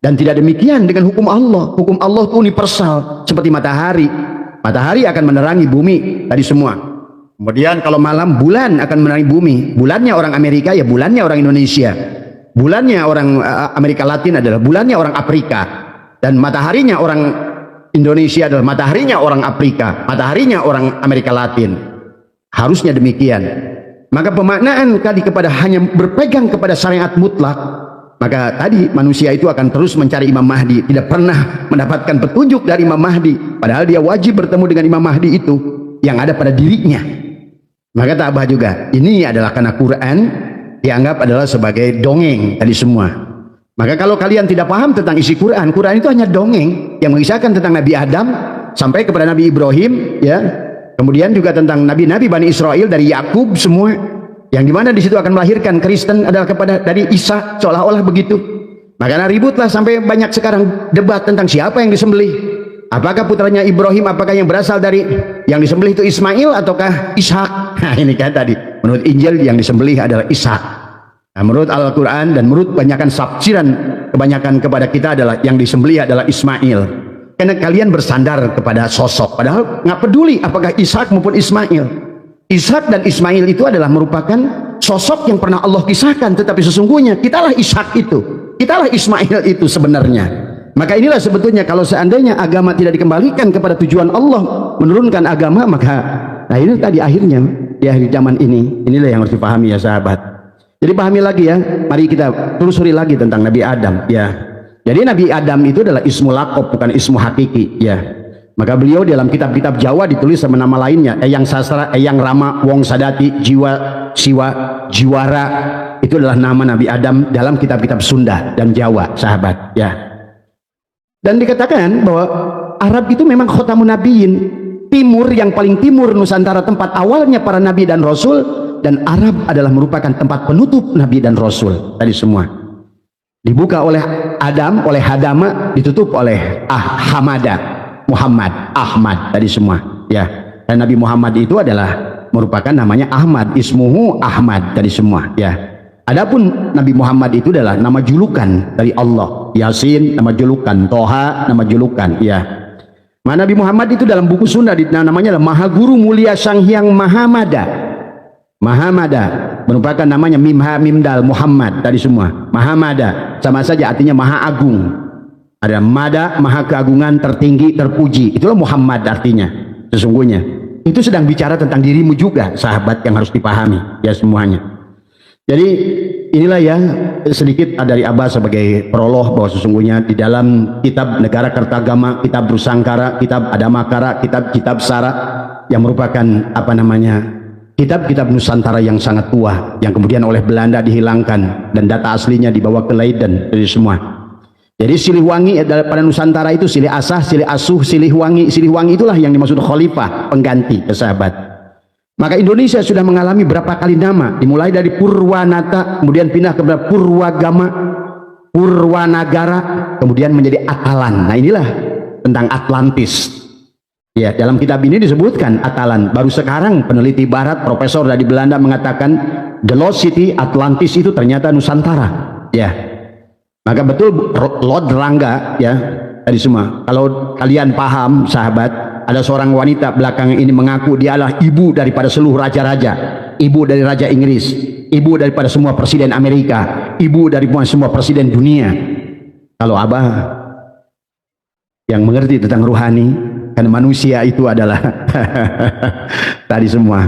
Dan tidak demikian dengan hukum Allah. Hukum Allah itu universal, seperti matahari. Matahari akan menerangi bumi, tadi semua. Kemudian kalau malam, bulan akan menerangi bumi. Bulannya orang Amerika, ya bulannya orang Indonesia. Bulannya orang Amerika Latin adalah bulannya orang Afrika. Dan mataharinya orang Indonesia adalah mataharinya orang Afrika. Mataharinya orang Amerika Latin. Harusnya demikian. Maka pemaknaan tadi kepada hanya berpegang kepada syariat mutlak, maka tadi manusia itu akan terus mencari Imam Mahdi. Tidak pernah mendapatkan petunjuk dari Imam Mahdi. Padahal dia wajib bertemu dengan Imam Mahdi itu yang ada pada dirinya. Maka tak Abah juga, ini adalah karena Quran dianggap adalah sebagai dongeng tadi semua. Maka kalau kalian tidak paham tentang isi Quran, Quran itu hanya dongeng yang mengisahkan tentang Nabi Adam sampai kepada Nabi Ibrahim, ya. Kemudian juga tentang nabi-nabi Bani Israel dari Yakub semua, yang dimana di situ akan melahirkan Kristen adalah kepada dari Isa, seolah-olah begitu. Makanya ributlah sampai banyak sekarang debat tentang siapa yang disembelih. Apakah putranya Ibrahim, apakah yang berasal dari yang disembelih itu Ismail ataukah Ishak? Nah, ini kan tadi menurut Injil yang disembelih adalah Ishak. Nah, menurut Al-Quran dan menurut kebanyakan tafsiran kebanyakan kepada kita adalah yang disembelih adalah Ismail. Karena kalian bersandar kepada sosok, padahal nggak peduli apakah Ishak maupun Ismail. Ishak dan Ismail itu adalah merupakan sosok yang pernah Allah kisahkan, tetapi sesungguhnya kitalah Ishak itu, kitalah Ismail itu sebenarnya. Maka inilah sebetulnya kalau seandainya agama tidak dikembalikan kepada tujuan Allah menurunkan agama, maka nah ini tadi akhirnya di akhir zaman ini, inilah yang harus dipahami ya sahabat. Jadi pahami lagi ya, mari kita telusuri lagi tentang Nabi Adam ya. Jadi Nabi Adam itu adalah ismu laqab, bukan ismu hakiki ya. Maka beliau dalam kitab-kitab Jawa ditulis sama nama lainnya, Eyang Sastra, Eyang Rama, Wong Sadati, Jiwa, Siwa, Jiwara. Itu adalah nama Nabi Adam dalam kitab-kitab Sunda dan Jawa sahabat ya. Dan dikatakan bahwa Arab itu memang khotamun nabiyyin, timur yang paling timur Nusantara tempat awalnya para nabi dan rasul, dan Arab adalah merupakan tempat penutup nabi dan rasul tadi semua. Dibuka oleh Adam, oleh Hadama, ditutup oleh Hamada, Muhammad, Ahmad tadi semua ya. Dan Nabi Muhammad itu adalah merupakan namanya Ahmad, ismuhu Ahmad tadi semua ya. Adapun Nabi Muhammad itu adalah nama julukan dari Allah. Yasin nama julukan, Toha nama julukan ya. Nabi Muhammad itu dalam buku Sunda namanya adalah Maha Guru Mulia Sang Hyang Mahamada. Mahamada merupakan namanya Mimha Mimdal Muhammad tadi semua. Mahamada sama saja artinya Maha Agung. Ada Mada, Maha Keagungan, tertinggi, terpuji. Itulah Muhammad artinya sesungguhnya. Itu sedang bicara tentang dirimu juga sahabat, yang harus dipahami ya semuanya. Jadi inilah ya sedikit dari Abah sebagai prolog bahwa sesungguhnya di dalam kitab Negara Kertagama, kitab Rusangkara, kitab Adamakara, kitab Sara yang merupakan apa namanya kitab-kitab Nusantara yang sangat tua, yang kemudian oleh Belanda dihilangkan dan data aslinya dibawa ke Leiden dari semua. Jadi Siliwangi pada Nusantara itu Silih Asah, Silih Asuh, Siliwangi. Siliwangi itulah yang dimaksud khalifah pengganti ke sahabat. Maka Indonesia sudah mengalami berapa kali nama, dimulai dari Purwanata, kemudian pindah kepada Purwagama, Purwanagara, kemudian menjadi Atalan. Nah inilah tentang Atlantis. Ya, dalam kitab ini disebutkan Atalan. Baru sekarang peneliti barat, profesor dari Belanda mengatakan The Lost City, Atlantis itu ternyata Nusantara. Ya, maka betul Lord Rangga, ya, tadi semua. Kalau kalian paham, sahabat, ada seorang wanita belakang ini mengaku dialah ibu daripada seluruh raja-raja, ibu dari Raja Inggris, ibu daripada semua presiden Amerika, ibu dari semua presiden dunia. Kalau Abah yang mengerti tentang rohani, karena manusia itu adalah tadi semua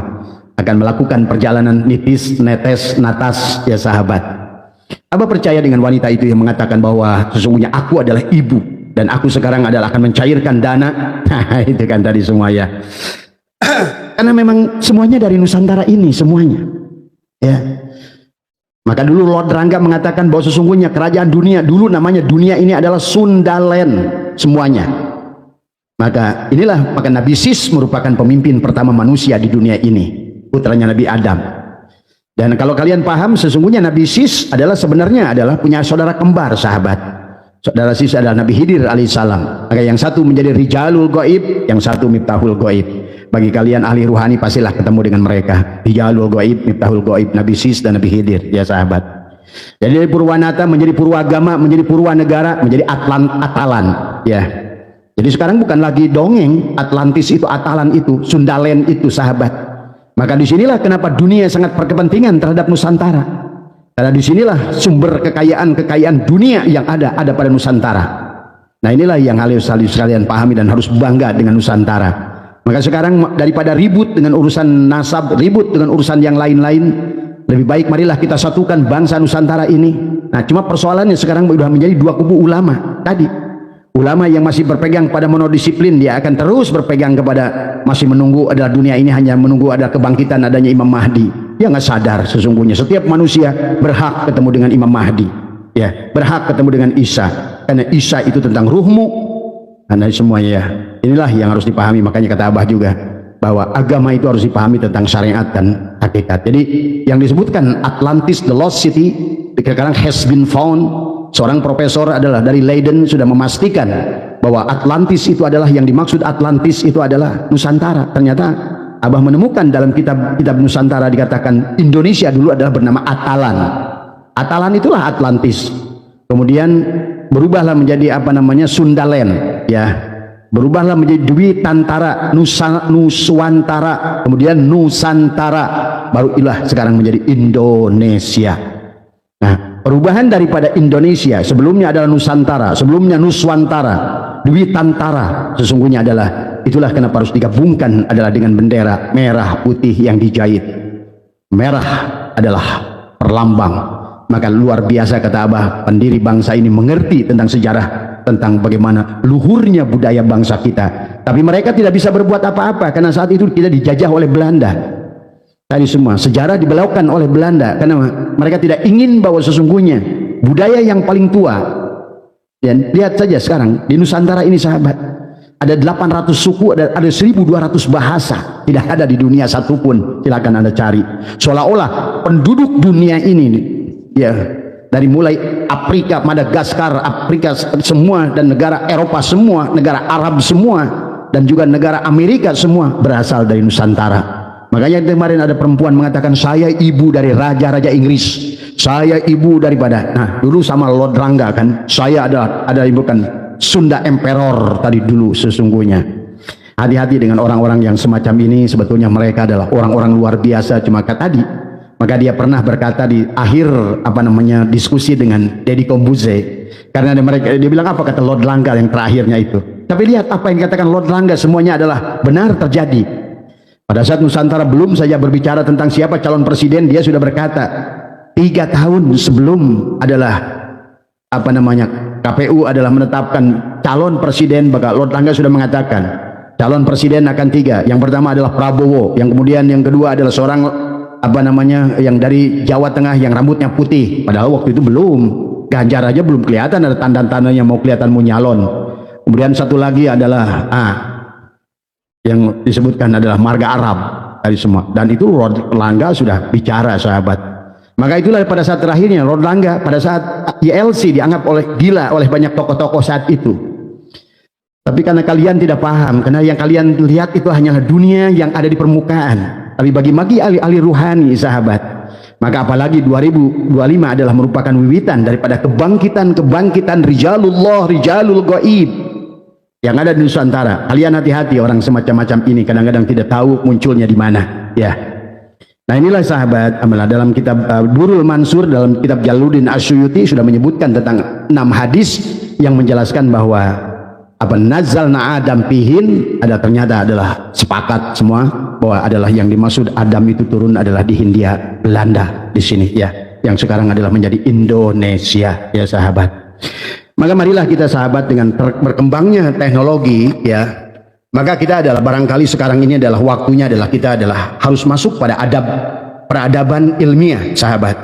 akan melakukan perjalanan nitis, netes, natas, ya sahabat. Abah percaya dengan wanita itu yang mengatakan bahwa sesungguhnya aku adalah ibu dan aku sekarang adalah akan mencairkan dana. Itu kan tadi semua ya. Karena memang semuanya dari Nusantara ini semuanya. Ya. Maka dulu Lord Rangga mengatakan bahwa sesungguhnya kerajaan dunia dulu namanya dunia ini adalah Sundaland semuanya. Maka Nabi Sis merupakan pemimpin pertama manusia di dunia ini, putranya Nabi Adam. Dan kalau kalian paham, sesungguhnya Nabi Sis sebenarnya adalah punya saudara kembar, sahabat. Saudara Sis adalah Nabi Khidir alaihissalam. Maka yang satu menjadi Rijalul Ghaib, yang satu Miftahul Ghaib. Bagi kalian ahli ruhani pastilah ketemu dengan mereka. Rijalul Ghaib, Miftahul Ghaib, Nabi Sis dan Nabi Khidir, ya sahabat. Jadi dari Purwanata menjadi Purwagama, menjadi Purwanegara, menjadi Atalan, ya. Jadi sekarang bukan lagi dongeng, Atlantis itu, Atalan itu, Sundaland itu, sahabat. Maka disinilah kenapa dunia sangat berkepentingan terhadap Nusantara. Karena disinilah sumber kekayaan dunia yang ada pada Nusantara. Nah inilah yang harus kalian pahami dan harus bangga dengan Nusantara. Maka sekarang daripada ribut dengan urusan nasab, ribut dengan urusan yang lain-lain, lebih baik marilah kita satukan bangsa Nusantara ini. Nah cuma persoalannya sekarang sudah menjadi dua kubu ulama tadi. Ulama yang masih berpegang pada monodisiplin, dia akan terus berpegang kepada masih menunggu adalah dunia ini hanya menunggu ada kebangkitan adanya Imam Mahdi. Dia nggak sadar sesungguhnya setiap manusia berhak ketemu dengan Imam Mahdi, ya, berhak ketemu dengan Isa, karena Isa itu tentang ruhmu. Karena semuanya ya, inilah yang harus dipahami. Makanya kata Abah juga bahwa agama itu harus dipahami tentang syariat dan hakikat. Jadi yang disebutkan Atlantis, the lost city, sekarang has been found. Seorang profesor adalah dari Leiden sudah memastikan bahwa Atlantis itu adalah yang dimaksud Atlantis itu adalah Nusantara. Ternyata Abah menemukan dalam kitab Nusantara dikatakan Indonesia dulu adalah bernama Atalan. Atalan itulah Atlantis. Kemudian berubahlah menjadi Sundaland, ya. Berubahlah menjadi Dwi Tantara, Nuswantara, kemudian Nusantara, baru sekarang menjadi Indonesia. Nah, perubahan daripada Indonesia sebelumnya adalah Nusantara, sebelumnya Nuswantara, Dwi Tantara, sesungguhnya itulah kenapa harus digabungkan adalah dengan bendera merah putih yang dijahit. Merah adalah perlambang. Maka luar biasa kata Abah, pendiri bangsa ini mengerti tentang sejarah, tentang bagaimana luhurnya budaya bangsa kita. Tapi mereka tidak bisa berbuat apa-apa karena saat itu kita dijajah oleh Belanda. Tadi semua sejarah dibelokkan oleh Belanda karena mereka tidak ingin bahwa sesungguhnya budaya yang paling tua. Dan lihat saja sekarang di Nusantara ini, sahabat, ada 800 suku, ada 1200 bahasa, tidak ada di dunia satupun. Silakan Anda cari. Seolah-olah penduduk dunia ini, ya, dari mulai Afrika, Madagaskar, Afrika semua, dan negara Eropa semua, negara Arab semua, dan juga negara Amerika semua berasal dari Nusantara. Makanya kemarin ada perempuan mengatakan, saya ibu dari raja-raja Inggris, saya ibu daripada, nah dulu sama Lord Rangga kan, saya ada ibu kan Sunda Emperor tadi dulu. Sesungguhnya hati-hati dengan orang-orang yang semacam ini, sebetulnya mereka adalah orang-orang luar biasa. Cuma tadi, maka dia pernah berkata di akhir diskusi dengan Deddy Kombuze, karena dia bilang apa kata Lord Rangga yang terakhirnya itu. Tapi lihat apa yang dikatakan Lord Rangga, semuanya adalah benar terjadi. Pada saat Nusantara belum saja berbicara tentang siapa calon presiden, dia sudah berkata 3 tahun sebelum adalah KPU adalah menetapkan calon presiden, maka Lord Rangga sudah mengatakan calon presiden akan 3. Yang pertama adalah Prabowo, yang kemudian yang kedua adalah seorang yang dari Jawa Tengah yang rambutnya putih. Padahal waktu itu belum, Ganjar aja belum kelihatan ada tanda-tandanya mau kelihatan mau nyalon. Kemudian satu lagi adalah yang disebutkan adalah marga Arab dari semua, dan itu Lord Rangga sudah bicara, sahabat. Maka itulah pada saat terakhirnya Lord Rangga pada saat ILC dianggap gila oleh banyak tokoh-tokoh saat itu. Tapi karena kalian tidak paham, karena yang kalian lihat itu hanyalah dunia yang ada di permukaan. Tapi bagi ahli-ahli ruhani, sahabat, maka apalagi 2025 adalah merupakan wiwitan daripada kebangkitan rijalullah, rijalul gaib yang ada di Nusantara. Kalian hati-hati, orang semacam-macam ini kadang-kadang tidak tahu munculnya di mana, ya. Nah inilah sahabat, dalam kitab Durrul Mansur, dalam kitab Jalaluddin Asyuyuti sudah menyebutkan tentang 6 hadis yang menjelaskan bahwa nazalna Adam fihin ternyata adalah sepakat semua bahwa adalah yang dimaksud Adam itu turun adalah di Hindia Belanda di sini, ya, yang sekarang adalah menjadi Indonesia, ya sahabat. Maka marilah kita sahabat, dengan berkembangnya teknologi, ya, maka kita adalah barangkali sekarang ini adalah waktunya kita adalah harus masuk pada peradaban ilmiah, sahabat.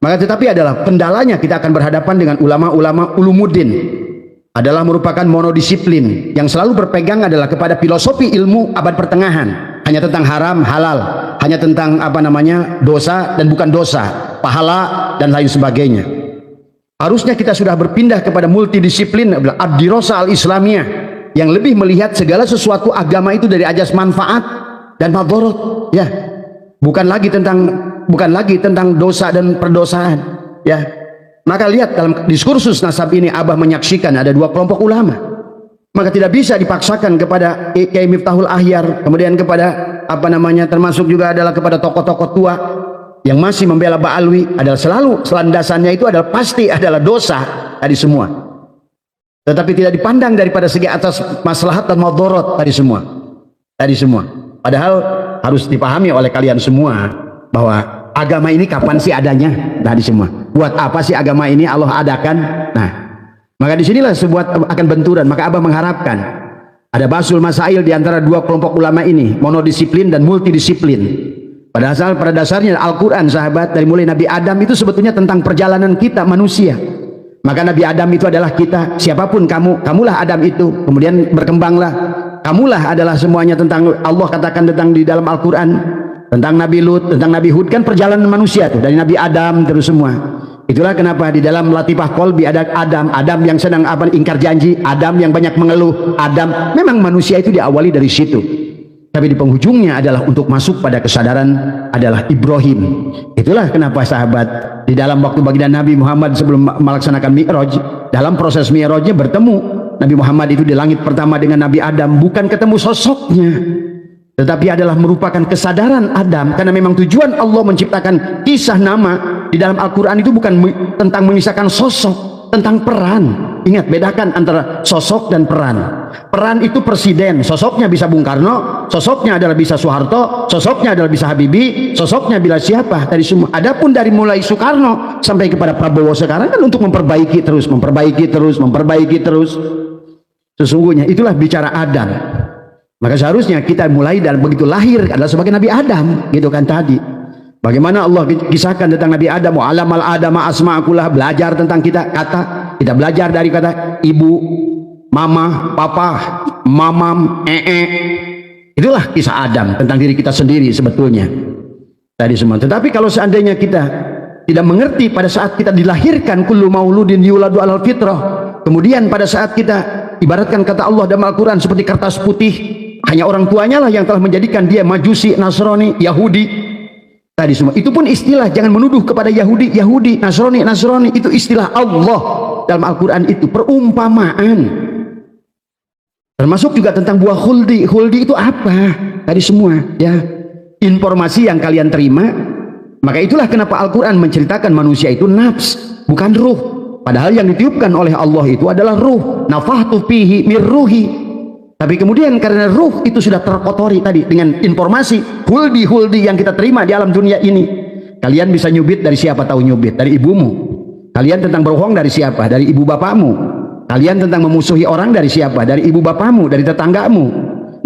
Maka tetapi adalah kendalanya kita akan berhadapan dengan ulama-ulama ulumuddin, adalah merupakan monodisiplin yang selalu berpegang adalah kepada filosofi ilmu abad pertengahan, hanya tentang haram halal, hanya tentang dosa dan bukan dosa, pahala dan lain sebagainya. Harusnya kita sudah berpindah kepada multidisiplin ad-dirasah al-islamiyah yang lebih melihat segala sesuatu agama itu dari ajas manfaat dan madharat, ya, bukan lagi tentang dosa dan perdosaan, ya. Maka lihat dalam diskursus nasab ini, Abah menyaksikan ada 2 kelompok ulama. Maka tidak bisa dipaksakan kepada Kiai Miftahul Ahyar, kemudian kepada termasuk juga adalah kepada tokoh-tokoh tua yang masih membela Ba'alwi, adalah selalu landasannya itu adalah pasti adalah dosa tadi semua. Tetapi tidak dipandang daripada segi atas maslahat dan madharat tadi semua. Padahal harus dipahami oleh kalian semua bahwa agama ini kapan sih adanya? Tadi semua. Buat apa sih agama ini Allah adakan? Nah, maka disinilah sebuah akan benturan. Maka Abah mengharapkan ada basul masail di antara 2 kelompok ulama ini, monodisiplin dan multidisiplin. Pada dasarnya Al-Quran, sahabat, dari mulai Nabi Adam itu sebetulnya tentang perjalanan kita manusia. Maka Nabi Adam itu adalah kita, siapapun kamulah Adam itu, kemudian berkembanglah, kamulah adalah semuanya tentang Allah katakan tentang di dalam Al-Quran, tentang Nabi Lut, tentang Nabi Hud, kan perjalanan manusia tuh dari Nabi Adam terus semua. Itulah kenapa di dalam Latifah Qalbi ada Adam yang sedang ingkar janji, Adam yang banyak mengeluh, Adam memang manusia itu diawali dari situ. Tapi di penghujungnya adalah untuk masuk pada kesadaran adalah Ibrahim. Itulah kenapa sahabat di dalam waktu baginda Nabi Muhammad sebelum melaksanakan Mi'raj, dalam proses Mi'rajnya bertemu Nabi Muhammad itu di langit pertama dengan Nabi Adam, bukan ketemu sosoknya, tetapi adalah merupakan kesadaran Adam, karena memang tujuan Allah menciptakan kisah nama di dalam Al-Quran itu bukan tentang mengisahkan sosok, tentang peran. Ingat, bedakan antara sosok dan peran. Peran itu presiden, sosoknya bisa Bung Karno, sosoknya adalah bisa Soeharto, sosoknya adalah bisa Habibie, sosoknya bila siapa dari semua. Adapun dari mulai Soekarno sampai kepada Prabowo sekarang kan untuk memperbaiki terus. Sesungguhnya itulah bicara Adam. Maka seharusnya kita mulai dan begitu lahir adalah sebagai Nabi Adam, gitu kan tadi. Bagaimana Allah kisahkan tentang Nabi Adam, wa alamal adama asma'akullah, belajar tentang kita belajar dari kata ibu, mama, papa, mamam, Itulah kisah Adam tentang diri kita sendiri sebetulnya. Tadi semua. Tetapi kalau seandainya kita tidak mengerti pada saat kita dilahirkan, kullu mauludin yuladu alal fitrah. Kemudian pada saat kita ibaratkan kata Allah dalam Al-Quran seperti kertas putih, hanya orang tuanya lah yang telah menjadikan dia Majusi, Nasrani, Yahudi. Tadi semua. Itu pun istilah, jangan menuduh kepada Yahudi, Nasrani, itu istilah Allah dalam Al-Quran, itu perumpamaan. Termasuk juga tentang buah khuldi. Khuldi itu apa? Tadi semua, ya. Informasi yang kalian terima. Maka itulah kenapa Al-Quran menceritakan manusia itu nafs, bukan ruh. Padahal yang ditiupkan oleh Allah itu adalah ruh. Nafahtu fihi mir ruhi. Tapi kemudian karena ruh itu sudah terkotori tadi dengan informasi huldi yang kita terima di alam dunia ini. Kalian bisa nyubit dari siapa? Tahu nyubit? Dari ibumu. Kalian tentang berbohong dari siapa? Dari ibu bapakmu. Kalian tentang memusuhi orang dari siapa? Dari ibu bapakmu, dari tetanggamu.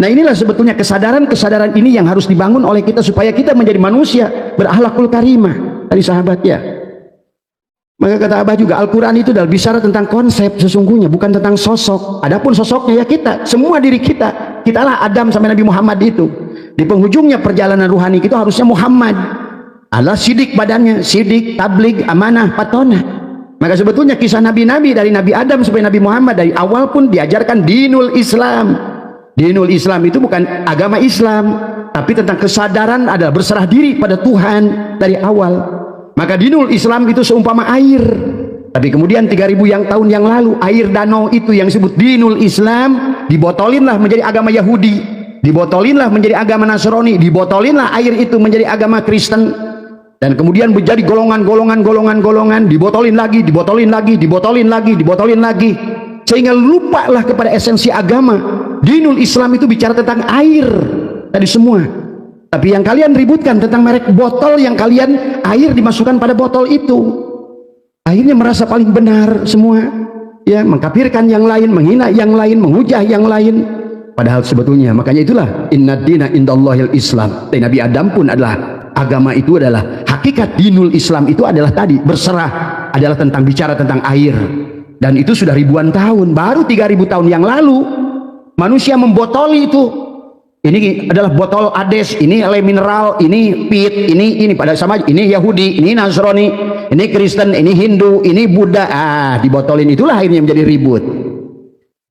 Nah inilah sebetulnya kesadaran ini yang harus dibangun oleh kita supaya kita menjadi manusia berakhlakul karimah. Tadi sahabat, ya. Maka kata Abah juga Al-Quran itu adalah bicara tentang konsep sesungguhnya, bukan tentang sosok. Adapun sosoknya ya kita, semua diri kita. Kitalah Adam sampai Nabi Muhammad itu. Di penghujungnya perjalanan ruhani itu harusnya Muhammad. Allah sidik badannya, sidik, tabligh, amanah, patonah. Maka sebetulnya kisah nabi-nabi dari Nabi Adam sampai Nabi Muhammad dari awal pun diajarkan dinul Islam. Dinul Islam itu bukan agama Islam, tapi tentang kesadaran adalah berserah diri pada Tuhan dari awal. Maka dinul Islam itu seumpama air. Tapi kemudian 3000 tahun yang lalu air danau itu yang disebut dinul Islam dibotolinlah menjadi agama Yahudi, dibotolinlah menjadi agama Nasrani, dibotolinlah air itu menjadi agama Kristen, dan kemudian menjadi golongan, dibotolin lagi, dibotolin lagi, sehingga lupalah kepada esensi agama. Dinul Islam itu bicara tentang air tadi semua. Tapi yang kalian ributkan tentang merek botol, yang kalian air dimasukkan pada botol itu. Akhirnya merasa paling benar semua, ya, mengkafirkan yang lain, menghina yang lain, menghujah yang lain. Padahal sebetulnya, makanya itulah inna dina indallahil Islam. Dan Nabi Adam pun adalah agama itu adalah hakikat dinul Islam itu adalah tadi berserah, adalah tentang bicara tentang air. Dan itu sudah ribuan tahun. Baru 3000 tahun yang lalu manusia membotoli itu. Ini adalah botol Ades, ini oleh mineral, ini pit, ini pada sama, ini Yahudi, ini Nasrani, ini Kristen, ini Hindu, ini Buddha. Dibotolin, itulah akhirnya menjadi ribut.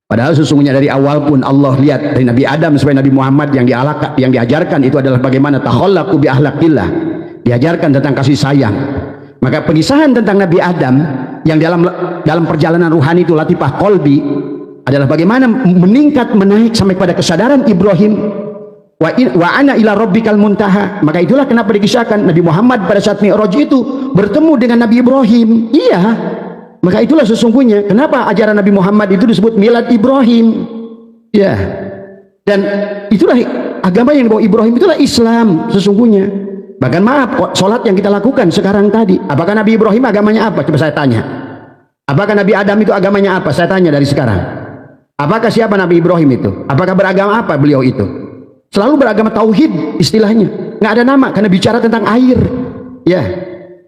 Padahal sesungguhnya dari awal pun Allah lihat dari Nabi Adam sampai Nabi Muhammad yang diajarkan itu adalah bagaimana takhallaqu bi akhlaqillah. Diajarkan tentang kasih sayang. Maka pengisahan tentang Nabi Adam yang dalam perjalanan ruhani itu latifah qalbi adalah bagaimana meningkat menaik sampai pada kesadaran Ibrahim. Wa ana ila rabbikal muntaha. Maka itulah kenapa dikisahkan Nabi Muhammad pada saat Mi'raj itu bertemu dengan Nabi Ibrahim. Iya, maka itulah sesungguhnya kenapa ajaran Nabi Muhammad itu disebut milad Ibrahim. Ya, dan itulah agama yang dibawa Ibrahim, itulah Islam sesungguhnya. Bahkan maaf, sholat yang kita lakukan sekarang tadi, apakah Nabi Ibrahim agamanya apa? Coba saya tanya. Apakah Nabi Adam itu agamanya apa? Saya tanya dari sekarang. Apakah siapa Nabi Ibrahim itu? Apakah beragama apa beliau itu? Selalu beragama tauhid istilahnya. Nggak ada nama karena bicara tentang air. Ya,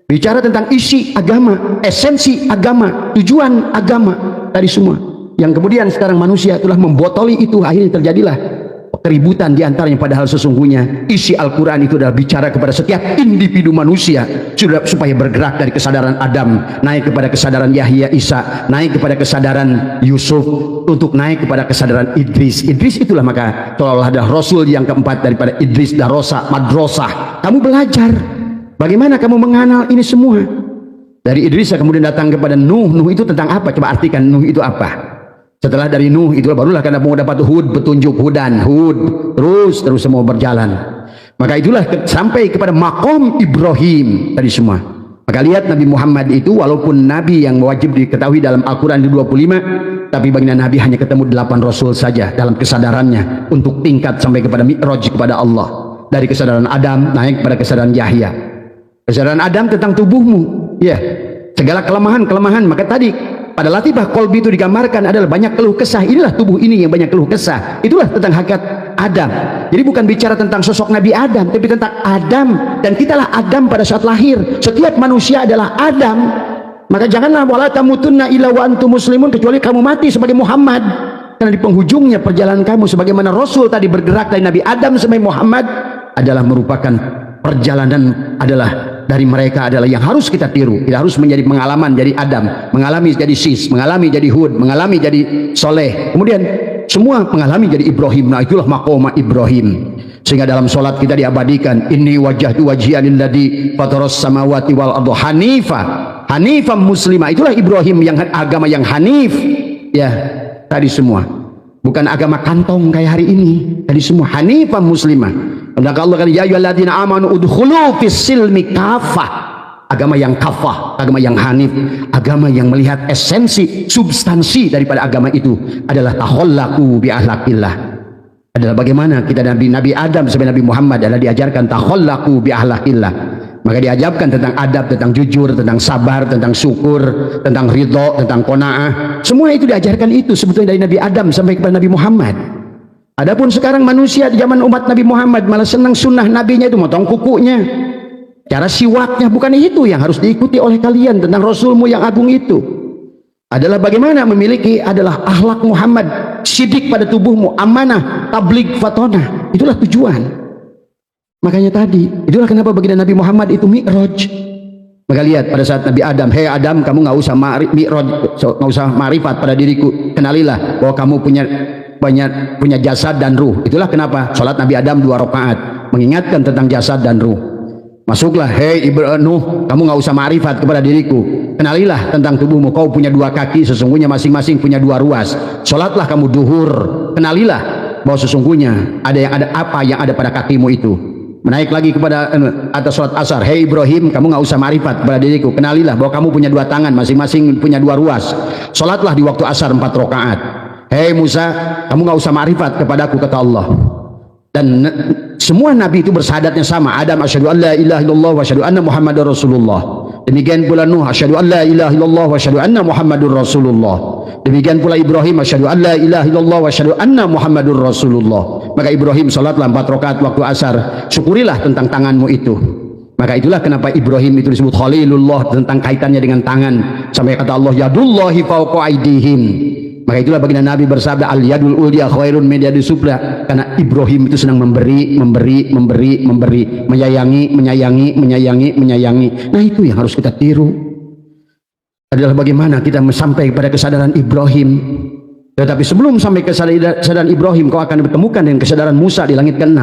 bicara tentang isi agama, esensi agama, tujuan agama tadi semua. Yang kemudian sekarang manusia telah membotoli itu, akhirnya terjadilah keributan diantaranya. Padahal sesungguhnya isi Al-Quran itu adalah bicara kepada setiap individu manusia supaya bergerak dari kesadaran Adam naik kepada kesadaran Yahya Isa, naik kepada kesadaran Yusuf, untuk naik kepada kesadaran Idris. Idris itulah maka seolah ada Rasul yang keempat daripada Idris Darosa Madrasah. Kamu belajar bagaimana kamu mengenal ini semua. Dari Idris kemudian datang kepada Nuh. Nuh itu tentang apa? Coba artikan Nuh itu apa. Setelah dari Nuh itu barulah karena mau dapat Hud, petunjuk Hudan, Hud, terus semua berjalan. Maka itulah sampai kepada makom Ibrahim tadi semua. Maka lihat Nabi Muhammad itu walaupun Nabi yang wajib diketahui dalam Al-Quran 25, tapi baginda Nabi hanya ketemu 8 Rasul saja dalam kesadarannya untuk tingkat sampai kepada Mi'raj kepada Allah. Dari kesadaran Adam naik kepada kesadaran Yahya. Kesadaran Adam tentang tubuhmu, ya, segala kelemahan-kelemahan. Maka tadi pada latifah qalbi itu digambarkan adalah banyak keluh kesah. Inilah tubuh ini yang banyak keluh kesah. Itulah tentang hakikat Adam. Jadi bukan bicara tentang sosok Nabi Adam, tapi tentang Adam. Dan kitalah Adam pada saat lahir. Setiap manusia adalah Adam. Maka janganlah wala tamutunna illa wa antum muslimun, kecuali kamu mati sebagai Muhammad. Karena di penghujungnya perjalanan kamu sebagaimana Rasul tadi bergerak dari Nabi Adam sampai Muhammad adalah merupakan perjalanan, adalah dari mereka adalah yang harus kita tiru. Kita harus menjadi pengalaman jadi Adam, mengalami jadi Sis, mengalami jadi Hud, mengalami jadi Soleh, kemudian semua mengalami jadi Ibrahim. Nah itulah maqama Ibrahim. Sehingga dalam solat kita diabadikan inni wajjahtu wajhiya lilladzi fataras samawati wal arda hanifan muslimah. Itulah Ibrahim yang agama yang hanif. Ya, tadi semua bukan agama kantong kayak hari ini. Tadi semua hanifan muslimah. Maka Allah kata ya ayyuhalladzina amanu udkhulu fis silmi kafah. Agama yang kafah, agama yang hanif, agama yang melihat esensi, substansi daripada agama itu adalah takhallaqu bi akhlaqillah. Adalah bagaimana kita Nabi Adam sampai Nabi Muhammad adalah diajarkan takhallaqu bi akhlaqillah. Maka diajarkan tentang adab, tentang jujur, tentang sabar, tentang syukur, tentang ridho, tentang qanaah. Semua itu diajarkan itu sebetulnya dari Nabi Adam sampai kepada Nabi Muhammad. Adapun sekarang manusia di zaman umat Nabi Muhammad malah senang sunnah nabinya itu motong kukunya, cara siwaknya. Bukan itu yang harus diikuti oleh kalian tentang Rasulmu yang agung itu. Adalah bagaimana memiliki adalah akhlak Muhammad, sidik pada tubuhmu, amanah, tabligh, fatonah. Itulah tujuan. Makanya tadi itulah kenapa baginda Nabi Muhammad itu Mi'raj. Maka lihat pada saat Nabi Adam, hei Adam, kamu nggak usah nggak usah ma'rifat pada diriku, kenalilah bahwa kamu punya jasad dan ruh. Itulah kenapa sholat Nabi Adam 2 rakaat mengingatkan tentang jasad dan ruh. Masuklah, hei Nuh, kamu nggak usah ma'rifat kepada diriku, kenalilah tentang tubuhmu, kau punya 2 kaki, sesungguhnya masing-masing punya 2 ruas. Sholatlah kamu duhur, kenalilah bahwa sesungguhnya ada apa yang ada pada kakimu itu. Menaik lagi kepada atas sholat asar, hei Ibrahim, kamu nggak usah ma'rifat kepada diriku, kenalilah bahwa kamu punya 2 tangan, masing-masing punya 2 ruas. Sholatlah di waktu asar 4 rakaat. Hei Musa, kamu nggak usah ma'rifat kepadaku, kata Allah. Dan semua nabi itu bersyahadatnya sama. Adam asyhadu an la ilaha illallah wa asyhadu anna Muhammadar Rasulullah. Demikian pula Nuh asyhadu an la ilaha illallah wa asyhadu anna Muhammadur Rasulullah. Demikian pula Ibrahim asyhadu an la ilaha illallah wa asyhadu anna Muhammadur Rasulullah. Maka Ibrahim salatlah 4 rakaat waktu asar. Syukurilah tentang tanganmu itu. Maka itulah kenapa Ibrahim itu disebut Khalilullah, tentang kaitannya dengan tangan. Sampai kata Allah, yadullahi fawqa aydihim. Maka itulah baginda Nabi bersabda, al yadul ulya khairun min yadis sufla. Karena Ibrahim itu senang memberi, menyayangi. Nah itu yang harus kita tiru. Adalah bagaimana kita sampai kepada kesadaran Ibrahim. Tetapi sebelum sampai kesadaran Ibrahim, kau akan bertemukan dengan kesadaran Musa di langit ke-6,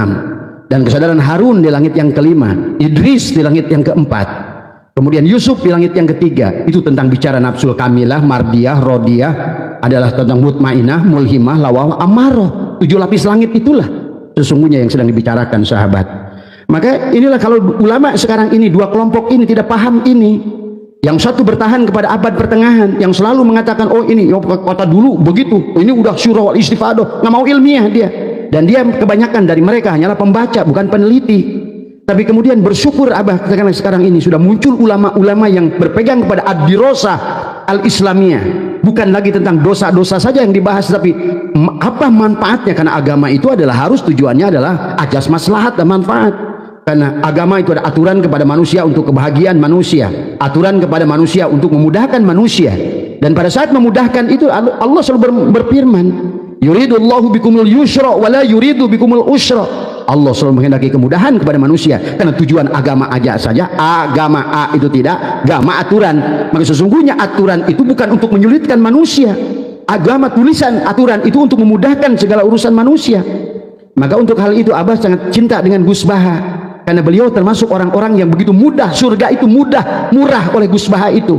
dan kesadaran Harun di langit yang ke-5, Idris di langit yang ke-4, kemudian Yusuf di langit yang ke-3. Itu tentang bicara nafsul kamilah, mardiyah, rodiyah, adalah tentang mutmainah, mulhimah, lawah, amarah. 7 lapis langit itulah sesungguhnya yang sedang dibicarakan, sahabat. Maka inilah kalau ulama sekarang ini, 2 kelompok ini tidak paham ini. Yang satu bertahan kepada abad pertengahan, yang selalu mengatakan, oh ini kota dulu begitu, ini udah syurah wal istifadah, nggak mau ilmiah dia. Dan dia kebanyakan dari mereka hanyalah pembaca, bukan peneliti. Tapi kemudian bersyukur Abah karena sekarang ini sudah muncul ulama-ulama yang berpegang kepada ad-dirasah al-islamiyah. Bukan lagi tentang dosa-dosa saja yang dibahas, tapi apa manfaatnya, karena agama itu adalah harus tujuannya adalah ajas maslahat dan manfaat. Karena agama itu ada aturan kepada manusia untuk kebahagiaan manusia, aturan kepada manusia untuk memudahkan manusia. Dan pada saat memudahkan itu Allah selalu berfirman, yuridullahu bikumul yusra wa la yuridu bikumul usra. Allah selalu menghendaki kemudahan kepada manusia, karena tujuan agama aja saja, agama A itu tidak, agama aturan. Maka sesungguhnya aturan itu bukan untuk menyulitkan manusia. Agama tulisan aturan itu untuk memudahkan segala urusan manusia. Maka untuk hal itu Abah sangat cinta dengan Gus Baha, karena beliau termasuk orang-orang yang begitu mudah, surga itu mudah, murah oleh Gus Baha itu.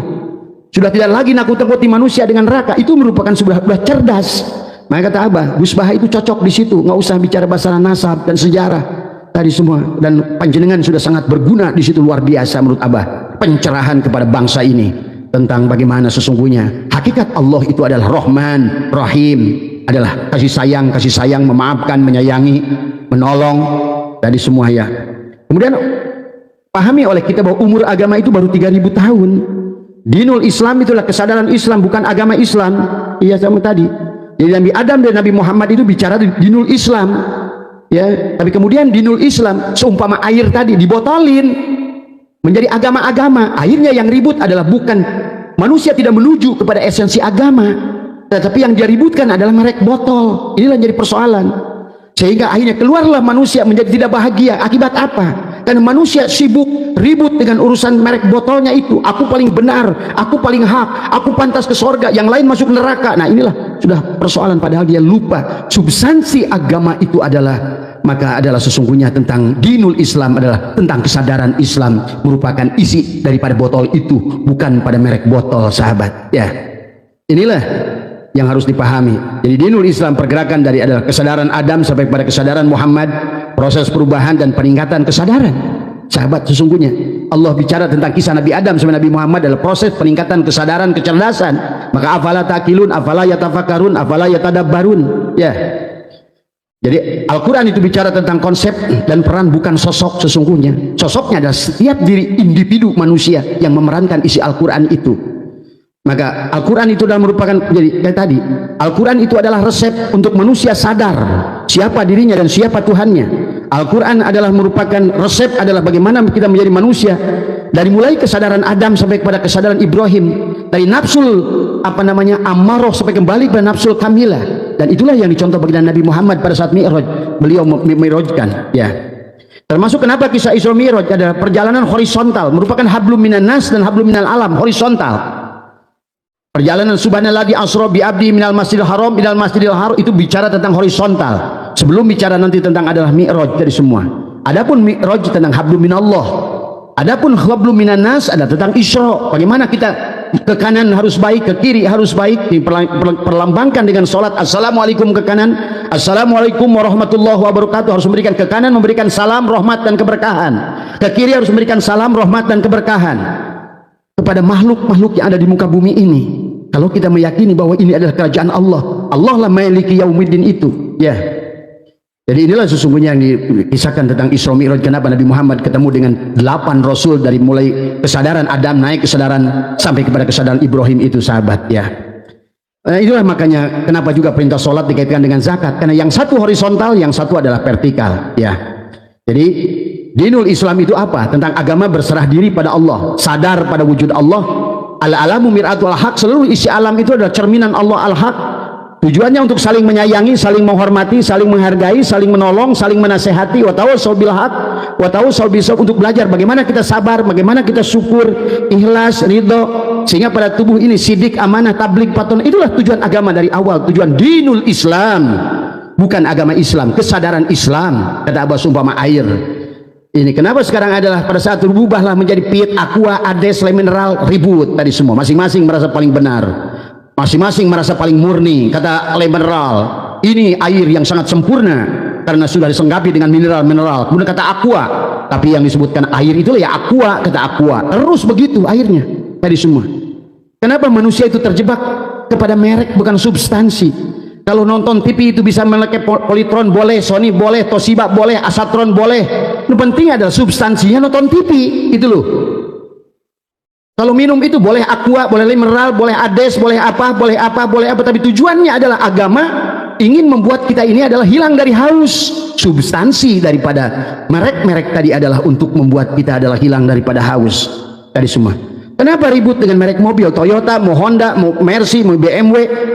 Sudah tidak lagi nakut-nakuti manusia dengan neraka, itu merupakan sudah cerdas. Maka kata Abah, Gus Baha itu cocok di situ, nggak usah bicara bahasa nasab dan sejarah tadi semua. Dan panjenengan sudah sangat berguna di situ, luar biasa menurut Abah, pencerahan kepada bangsa ini tentang bagaimana sesungguhnya hakikat Allah itu adalah Rahman, Rahim, adalah kasih sayang, memaafkan, menyayangi, menolong tadi semua ya. Kemudian pahami oleh kita bahwa umur agama itu baru 3000 tahun. Dinul Islam itulah kesadaran Islam, bukan agama Islam. Iya sama tadi. Jadi Nabi Adam dan Nabi Muhammad itu bicara dinul Islam. Ya, tapi kemudian dinul Islam seumpama air tadi dibotolin menjadi agama-agama. Akhirnya yang ribut adalah bukan manusia tidak menuju kepada esensi agama, tetapi yang dia ributkan adalah merek botol. Inilah yang jadi persoalan. Sehingga akhirnya keluarlah manusia menjadi tidak bahagia. Akibat apa? Karena manusia sibuk ribut dengan urusan merek botolnya itu. Aku paling benar, aku paling hak, aku pantas ke sorga, yang lain masuk neraka. Nah inilah sudah persoalan, padahal dia lupa substansi agama itu adalah sesungguhnya tentang dinul Islam, adalah tentang kesadaran Islam, merupakan isi daripada botol itu, bukan pada merek botol, sahabat. Ya, inilah yang harus dipahami. Jadi dinul Islam pergerakan dari adalah kesadaran Adam sampai pada kesadaran Muhammad, proses perubahan dan peningkatan kesadaran. Sahabat, sesungguhnya Allah bicara tentang kisah Nabi Adam sampai Nabi Muhammad adalah proses peningkatan kesadaran, kecerdasan. Maka afala taqilun, afala yatafakkarun, afala yatadabbarun. Ya. Jadi Al-Quran itu bicara tentang konsep dan peran, bukan sosok. Sesungguhnya sosoknya adalah setiap diri individu manusia yang memerankan isi Al-Quran itu. Maka Al-Quran itu adalah merupakan, jadi kayak tadi, Al-Quran itu adalah resep untuk manusia sadar siapa dirinya dan siapa Tuhannya. Al-Quran adalah merupakan resep, adalah bagaimana kita menjadi manusia dari mulai kesadaran Adam sampai kepada kesadaran Ibrahim, dari nafsul amarah sampai kembali kepada nafsul kamilah. Dan itulah yang dicontoh baginda Nabi Muhammad pada saat Mi'raj, beliau Mi'rajkan ya. Termasuk kenapa kisah Isra Mi'raj adalah perjalanan horizontal, merupakan hablum minan nas dan hablum minal alam, horizontal. Perjalanan subhanalladzi asra bi abdi minal masjidil haram ilal masjidil haram itu bicara tentang horizontal. Sebelum bicara nanti tentang adalah mi'raj dari semua. Adapun mi'raj tentang hablum minallah. Adapun hablum minan nas adalah tentang Isra. Bagaimana kita ke kanan harus baik, ke kiri harus baik, diperlambangkan dengan salat assalamualaikum ke kanan, assalamualaikum warahmatullahi wabarakatuh, harus memberikan ke kanan, memberikan salam rahmat dan keberkahan, ke kiri harus memberikan salam rahmat dan keberkahan kepada makhluk-makhluk yang ada di muka bumi ini. Kalau kita meyakini bahwa ini adalah kerajaan Allah, Allah lah maliki yaumiddin itu, ya. Jadi inilah sesungguhnya yang dikisahkan tentang Isra Mi'raj. Kenapa Nabi Muhammad ketemu dengan 8 Rasul, dari mulai kesadaran Adam naik kesadaran sampai kepada kesadaran Ibrahim itu, sahabat, ya. Itulah makanya kenapa juga perintah sholat dikaitkan dengan zakat, karena yang satu horizontal, yang satu adalah vertikal, ya. Jadi dinul Islam itu apa? Tentang agama berserah diri pada Allah, sadar pada wujud Allah. Al-alamu mir'atul haq, seluruh isi alam itu adalah cerminan Allah al-haq. Tujuannya untuk saling menyayangi, saling menghormati, saling menghargai, saling menolong, saling menasehati. Wa tawassaw bil haq wa tawassaw bis sabr, untuk belajar bagaimana kita sabar, bagaimana kita syukur, ikhlas, ridho, sehingga pada tubuh ini sidik, amanah, tabligh, patun. Itulah tujuan agama dari awal, tujuan dinul Islam, bukan agama Islam, kesadaran Islam. Kata Abbas umpama air. Ini kenapa sekarang adalah pada saat berubahlah menjadi pit, aqua, ades, le mineral, ribut tadi semua, masing-masing merasa paling benar, masing-masing merasa paling murni. Kata le mineral, ini air yang sangat sempurna karena sudah disenggapi dengan mineral-mineral. Kemudian kata aqua, tapi yang disebutkan air itulah ya aqua, kata aqua. Terus begitu airnya tadi semua. Kenapa manusia itu terjebak kepada merek bukan substansi? Kalau nonton TV itu bisa melekat Polytron boleh, Sony boleh, Toshiba boleh, Asatron boleh. Yang penting adalah substansinya nonton TV, itu loh. Kalau minum itu boleh aqua, boleh mineral, boleh ades, boleh apa, boleh apa, boleh apa. Tapi tujuannya adalah agama ingin membuat kita ini adalah hilang dari haus. Substansi daripada merek-merek tadi adalah untuk membuat kita adalah hilang daripada haus tadi semua. Kenapa ribut dengan merek mobil, Toyota, mau Honda, mau Mercy, mau BMW?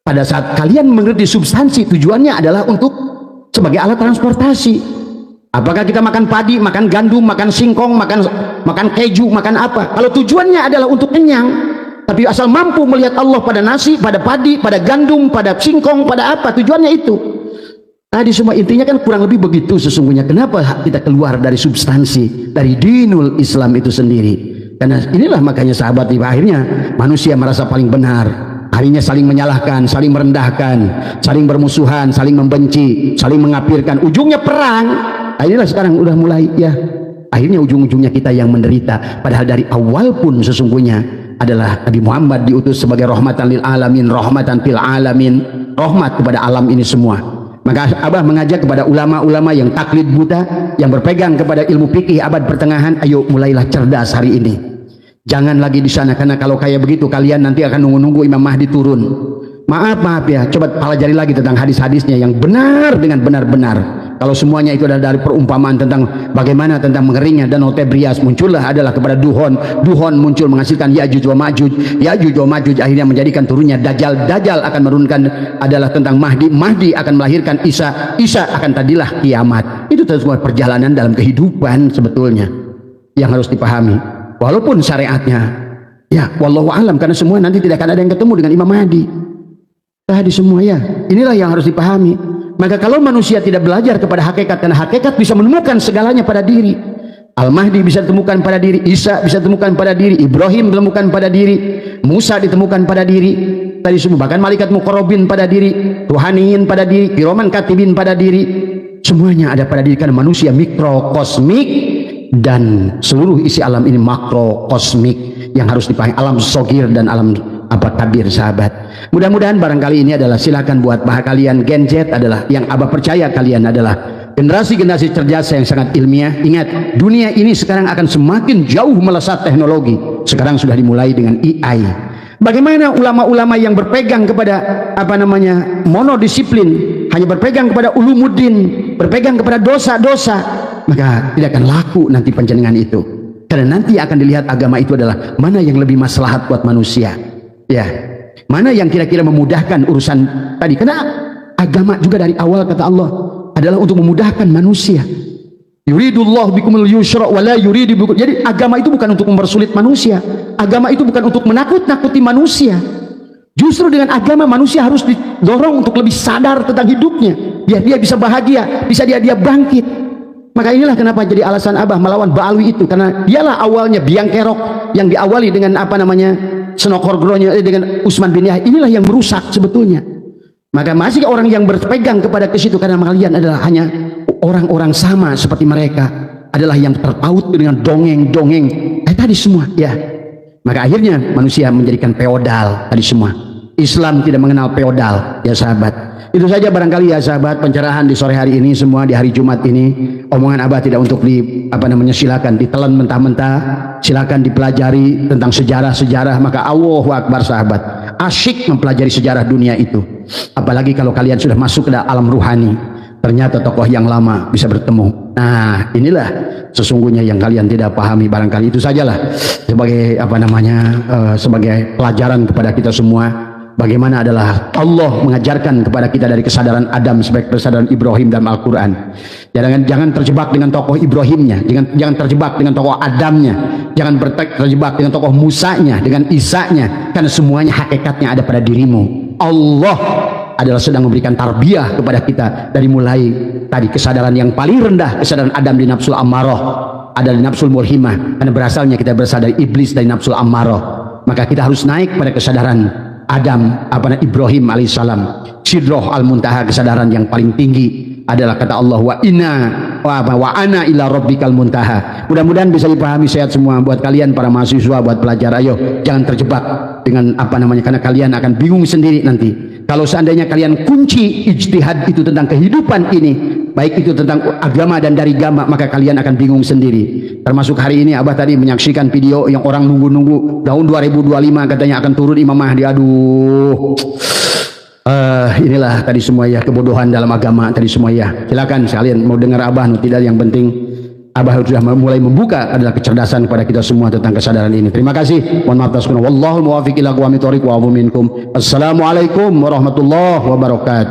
Pada saat kalian mengerti substansi, tujuannya adalah untuk sebagai alat transportasi. Apakah kita makan padi, makan gandum, makan singkong, makan keju, makan apa? Kalau tujuannya adalah untuk kenyang, tapi asal mampu melihat Allah pada nasi, pada padi, pada gandum, pada singkong, pada apa, tujuannya itu. Tadi semua intinya kan kurang lebih begitu sesungguhnya. Kenapa kita keluar dari substansi, dari dinul Islam itu sendiri? Karena inilah makanya sahabat, akhirnya manusia merasa paling benar. Akhirnya saling menyalahkan, saling merendahkan, saling bermusuhan, saling membenci, saling mengapirkan, ujungnya perang. Inilah sekarang udah mulai, ya. Akhirnya ujung-ujungnya kita yang menderita. Padahal dari awal pun sesungguhnya adalah Nabi Muhammad diutus sebagai rahmatan lil alamin, rahmatan fil alamin, rahmat kepada alam ini semua. Maka Abah mengajak kepada ulama-ulama yang taklid buta, yang berpegang kepada ilmu fikih abad pertengahan, ayo mulailah cerdas hari ini. Jangan lagi di sana, karena kalau kayak begitu kalian nanti akan nunggu-nunggu Imam Mahdi turun. Maaf ya, coba pelajari lagi tentang hadis-hadisnya yang benar dengan benar-benar. Kalau semuanya itu adalah dari perumpamaan tentang bagaimana tentang mengeringnya Danau Tebrias, muncullah adalah kepada Duhon muncul menghasilkan Ya'juj wa Ma'juj. Ya'juj wa Ma'juj akhirnya menjadikan turunnya Dajjal. Dajjal akan menurunkan adalah tentang Mahdi. Mahdi akan melahirkan Isa. Isa akan tadilah kiamat. Itu semua perjalanan dalam kehidupan sebetulnya yang harus dipahami. Walaupun syariatnya, ya, wallahu alam, karena semua nanti tidak akan ada yang ketemu dengan Imam Mahdi. Tadi semua, ya, inilah yang harus dipahami. Maka kalau manusia tidak belajar kepada hakikat, karena hakikat bisa menemukan segalanya pada diri. Al-Mahdi bisa ditemukan pada diri, Isa bisa ditemukan pada diri, Ibrahim ditemukan pada diri, Musa ditemukan pada diri. Tadi semua, bahkan malaikat muqarrabin pada diri, ruhaniyin pada diri, kiraman katibin pada diri. Semuanya ada pada diri, karena manusia mikrokosmik. Dan seluruh isi alam ini makrokosmik yang harus dipahami, alam sogir dan alam apa kabir, sahabat. Mudah-mudahan barangkali ini adalah, silakan buat bahas kalian Gen Z adalah yang Abah percaya kalian adalah generasi-generasi cerdas yang sangat ilmiah. Ingat, dunia ini sekarang akan semakin jauh melesat teknologi. Sekarang sudah dimulai dengan AI. Bagaimana ulama-ulama yang berpegang kepada apa namanya monodisiplin, hanya berpegang kepada ulumuddin, berpegang kepada dosa-dosa, maka tidak akan laku nanti panjenengan itu. Karena nanti akan dilihat agama itu adalah mana yang lebih maslahat buat manusia, ya, mana yang kira-kira memudahkan urusan tadi. Karena agama juga dari awal kata Allah adalah untuk memudahkan manusia. Yuridullah bikumul yusra wa la yuridu bikum. Jadi agama itu bukan untuk mempersulit manusia. Agama itu bukan untuk menakut-nakuti manusia. Justru dengan agama manusia harus didorong untuk lebih sadar tentang hidupnya, biar dia bisa bahagia, bisa dia bangkit. Maka inilah kenapa jadi alasan Abah melawan Ba'alwi itu, karena dialah awalnya biang kerok yang diawali dengan apa namanya Senokor dengan Utsman bin Yahya. Inilah yang merusak sebetulnya. Maka masih orang yang berpegang kepada ke situ karena kalian adalah hanya orang-orang sama seperti mereka, adalah yang terpaut dengan dongeng-dongeng tadi semua ya. Maka akhirnya manusia menjadikan feodal tadi semua. Islam tidak mengenal feodal ya sahabat. Itu saja barangkali ya sahabat pencerahan di sore hari ini, semua di hari Jumat ini. Omongan Abah tidak untuk silakan ditelan mentah-mentah, silakan dipelajari tentang sejarah-sejarah. Maka Allahu Akbar sahabat, asyik mempelajari sejarah dunia itu. Apalagi kalau kalian sudah masuk ke alam ruhani, ternyata tokoh yang lama bisa bertemu. Nah, inilah sesungguhnya yang kalian tidak pahami. Barangkali itu sajalah sebagai sebagai pelajaran kepada kita semua. Bagaimana adalah Allah mengajarkan kepada kita dari kesadaran Adam sebagai kesadaran Ibrahim dalam Al-Quran. Jangan terjebak dengan tokoh Ibrahimnya, jangan terjebak dengan tokoh Adamnya, jangan terjebak dengan tokoh Musanya, dengan Isanya, karena semuanya hakikatnya ada pada dirimu. Allah adalah sedang memberikan tarbiyah kepada kita dari mulai tadi kesadaran yang paling rendah, kesadaran Adam di nafsul ammarah, ada di nafsul mulhimah, karena berasal dari iblis dari nafsul ammarah. Maka kita harus naik pada kesadaran Adam, Ibrahim alaihissalam, sidroh al-muntaha, kesadaran yang paling tinggi adalah kata Allah wa ana ila rabbikal muntaha. Mudah-mudahan bisa dipahami sehat semua buat kalian para mahasiswa, buat pelajar. Ayo jangan terjebak dengan karena kalian akan bingung sendiri nanti. Kalau seandainya kalian kunci ijtihad itu tentang kehidupan ini, baik itu tentang agama dan dari agama, maka kalian akan bingung sendiri. Termasuk hari ini Abah tadi menyaksikan video yang orang nunggu-nunggu tahun 2025 katanya akan turun Imam Mahdi. Aduh, inilah tadi semua ya kebodohan dalam agama tadi semua ya. Silakan sekalian mau dengar Abah, tidak, yang penting Abah sudah mulai membuka adalah kecerdasan kepada kita semua tentang kesadaran ini. Terima kasih. Mohon maaf atas kurang. Wallahul muwaffiq ila aqwamit thoriq wa afu minkum. Assalamualaikum warahmatullahi wabarakatuh.